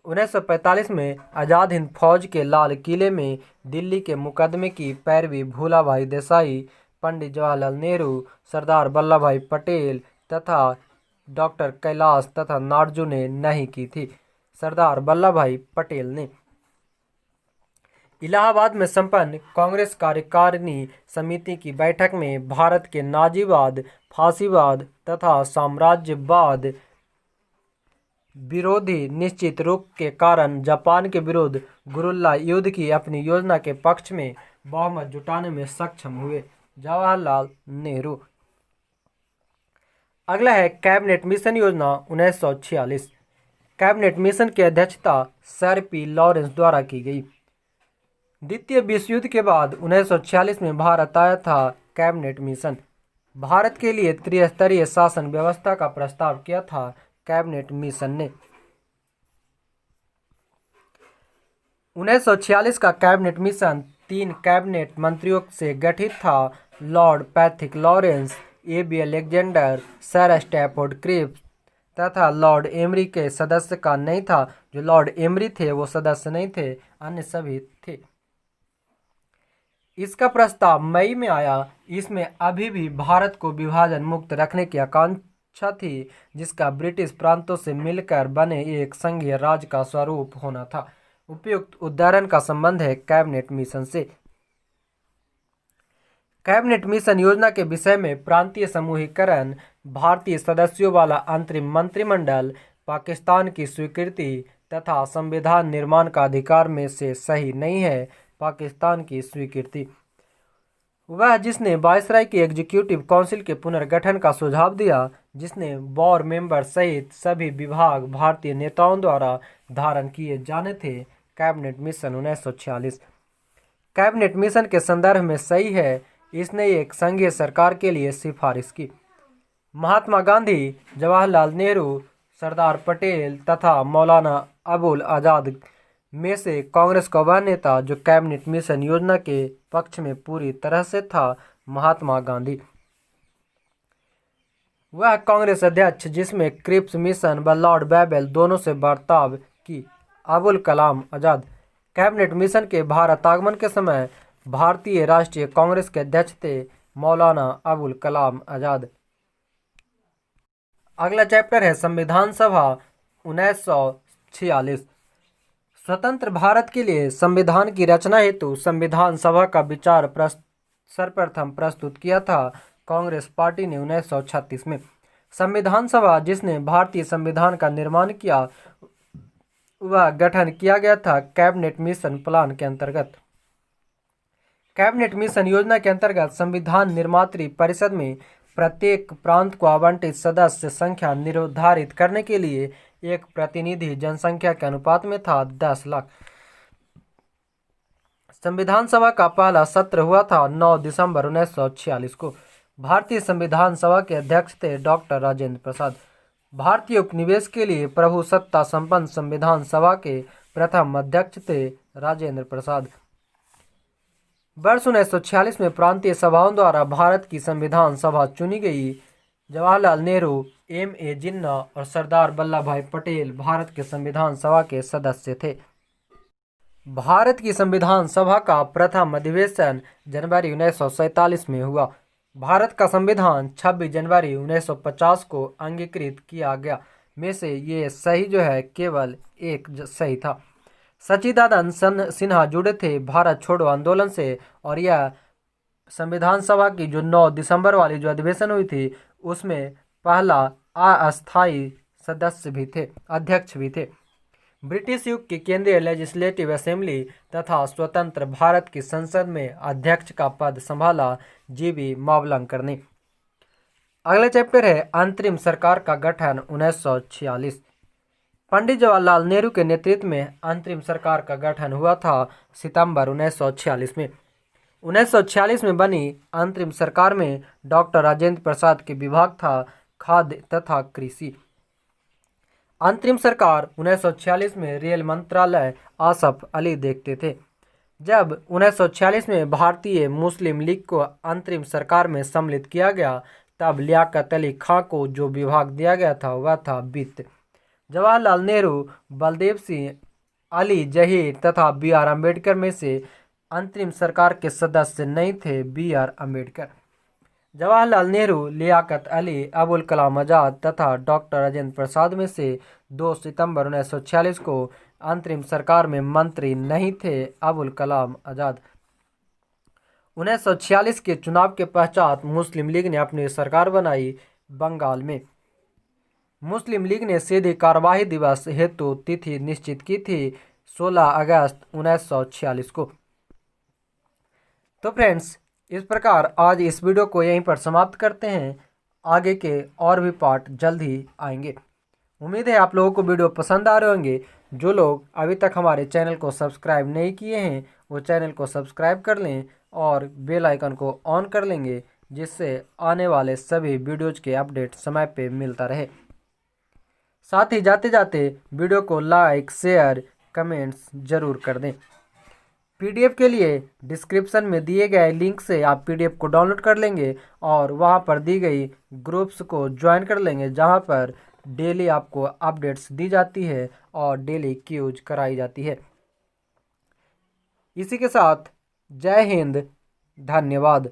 1945 में आज़ाद हिंद फौज के लाल किले में दिल्ली के मुकदमे की पैरवी भूला भाई देसाई, पंडित जवाहरलाल नेहरू, सरदार वल्लभ भाई पटेल तथा डॉक्टर कैलाश तथा नारजू ने नहीं की थी। सरदार वल्लभ भाई पटेल ने। इलाहाबाद में संपन्न कांग्रेस कार्यकारिणी समिति की बैठक में भारत के नाजीवाद, फांसीवाद तथा साम्राज्यवाद विरोधी निश्चित रूप के कारण जापान के विरुद्ध गुरिल्ला युद्ध की अपनी योजना के पक्ष में बहुमत जुटाने में सक्षम हुए। जवाहरलाल नेहरू। अगला है कैबिनेट मिशन योजना 1946। कैबिनेट मिशन की अध्यक्षता सर पी लॉरेंस द्वारा की गई। द्वितीय विश्व युद्ध के बाद 1946 में भारत आया था कैबिनेट मिशन। भारत के लिए त्रिस्तरीय शासन व्यवस्था का प्रस्ताव किया था कैबिनेट मिशन ने। 1946 का कैबिनेट मिशन 3 कैबिनेट मंत्रियों से गठित था। Lord Pethick Lawrence, A.B. Alexander, Sir Stafford Cripps तथा लॉर्ड एमरी के सदस्य का नहीं था। जो लॉर्ड एमरी थे वो सदस्य नहीं थे, अन्य सभी थे। इसका प्रस्ताव मई में आया। इसमें अभी भी भारत को विभाजन मुक्त रखने की आकांक्षा थी जिसका ब्रिटिश प्रांतों से मिलकर बने एक संघीय राज्य का स्वरूप होना था। उपयुक्त उदाहरण का संबंध है कैबिनेट मिशन से। कैबिनेट मिशन योजना के विषय में प्रांतीय समूहीकरण भारतीय सदस्यों वाला अंतरिम मंत्रिमंडल पाकिस्तान की स्वीकृति तथा संविधान निर्माण का अधिकार में से सही नहीं है। पाकिस्तान की स्वीकृति वह जिसने वायसराय की एग्जीक्यूटिव काउंसिल के पुनर्गठन का सुझाव दिया, जिसने वॉर मेंबर सहित सभी विभाग भारतीय नेताओं द्वारा धारण किए जाने थे। कैबिनेट मिशन 1946 कैबिनेट मिशन के संदर्भ में सही है। इसने एक संघीय सरकार के लिए सिफारिश की। महात्मा गांधी, जवाहरलाल नेहरू, सरदार पटेल तथा मौलाना अबुल आज़ाद में से कांग्रेस का वह नेता जो कैबिनेट मिशन योजना के पक्ष में पूरी तरह से था, महात्मा गांधी। वह कांग्रेस अध्यक्ष जिसमें क्रिप्स मिशन व लॉर्ड बैबल दोनों से बर्ताव की, अबुल कलाम आज़ाद। कैबिनेट मिशन के भारत आगमन के समय भारतीय राष्ट्रीय कांग्रेस के अध्यक्ष थे मौलाना अबुल कलाम आज़ाद। अगला चैप्टर है संविधान सभा 1946। स्वतंत्र भारत के लिए संविधान की रचना हेतु संविधान सभा का विचार सर्वप्रथम प्रस्तुत किया था कांग्रेस पार्टी ने 1936 में। संविधान सभा जिसने भारतीय संविधान का निर्माण किया, वह गठन किया गया था कैबिनेट मिशन प्लान के अंतर्गत। कैबिनेट मिशन योजना के अंतर्गत संविधान निर्मात्री परिषद में प्रत्येक प्रांत को आवंटित सदस्य संख्या निर्धारित करने के लिए एक प्रतिनिधि जनसंख्या के अनुपात में था 10 लाख। संविधान सभा का पहला सत्र हुआ था 9 दिसंबर 1946 को। भारतीय संविधान सभा के अध्यक्ष थे डॉक्टर राजेंद्र प्रसाद। भारतीय उपनिवेश के लिए प्रभु सत्ता संपन्न संविधान सभा के प्रथम अध्यक्ष थे राजेंद्र प्रसाद। वर्ष 1946 में प्रांतीय सभाओं द्वारा भारत की संविधान सभा चुनी गई। जवाहरलाल नेहरू, M.A. जिन्ना और सरदार वल्लभ भाई पटेल भारत के संविधान सभा के सदस्य थे। भारत की संविधान सभा का प्रथम अधिवेशन जनवरी 1947 में हुआ। भारत का संविधान 26 जनवरी 1950 को अंगीकृत किया गया। में से ये सही जो है केवल एक सही था। सच्चिदानंद सिन्हा जुड़े थे भारत छोड़ो आंदोलन से, और यह संविधान सभा की जो 9 दिसंबर वाली जो अधिवेशन हुई थी उसमें पहला अस्थायी सदस्य भी थे, अध्यक्ष भी थे। ब्रिटिश युग की केंद्रीय लेजिस्लेटिव असेंबली तथा स्वतंत्र भारत की संसद में अध्यक्ष का पद संभाला जीवी मावलंकर ने। अगला चैप्टर है अंतरिम सरकार का गठन 1946। पंडित जवाहरलाल नेहरू के नेतृत्व में अंतरिम सरकार का गठन हुआ था सितंबर 1946 में। 1946 में बनी अंतरिम सरकार में डॉक्टर राजेंद्र प्रसाद के विभाग था खाद्य तथा कृषि। अंतरिम सरकार 1946 में रेल मंत्रालय आसफ अली देखते थे। जब 1946 में भारतीय मुस्लिम लीग को अंतरिम सरकार में सम्मिलित किया गया, तब लियाकत अली खां को जो विभाग दिया गया था वह था वित्त। जवाहरलाल नेहरू, बलदेव सिंह, अली जहीर तथा B.R. अम्बेडकर में से अंतरिम सरकार के सदस्य नहीं थे B.R. अम्बेडकर। जवाहरलाल नेहरू, लियाकत अली, अबुल कलाम आज़ाद तथा डॉक्टर राजेंद्र प्रसाद में से 2 सितंबर 1946 को अंतरिम सरकार में मंत्री नहीं थे अबुल कलाम आज़ाद। 1946 के चुनाव के पश्चात मुस्लिम लीग ने अपनी सरकार बनाई बंगाल में। मुस्लिम लीग ने सीधे कार्यवाही दिवस हेतु तिथि निश्चित की थी 16 अगस्त 1946 को। तो फ्रेंड्स, इस प्रकार आज इस वीडियो को यहीं पर समाप्त करते हैं। आगे के और भी पार्ट जल्द ही आएंगे। उम्मीद है आप लोगों को वीडियो पसंद आ रहे होंगे। जो लोग अभी तक हमारे चैनल को सब्सक्राइब नहीं किए हैं वो चैनल को सब्सक्राइब कर लें और बेल आइकन को ऑन कर लेंगे, जिससे आने वाले सभी वीडियोज के अपडेट समय पे मिलता रहे। साथ ही जाते जाते वीडियो को लाइक, शेयर, कमेंट्स जरूर कर दें। PDF के लिए डिस्क्रिप्शन में दिए गए लिंक से आप PDF को डाउनलोड कर लेंगे और वहां पर दी गई ग्रुप्स को ज्वाइन कर लेंगे, जहां पर डेली आपको अपडेट्स दी जाती है और डेली क्यूज कराई जाती है। इसी के साथ जय हिंद, धन्यवाद।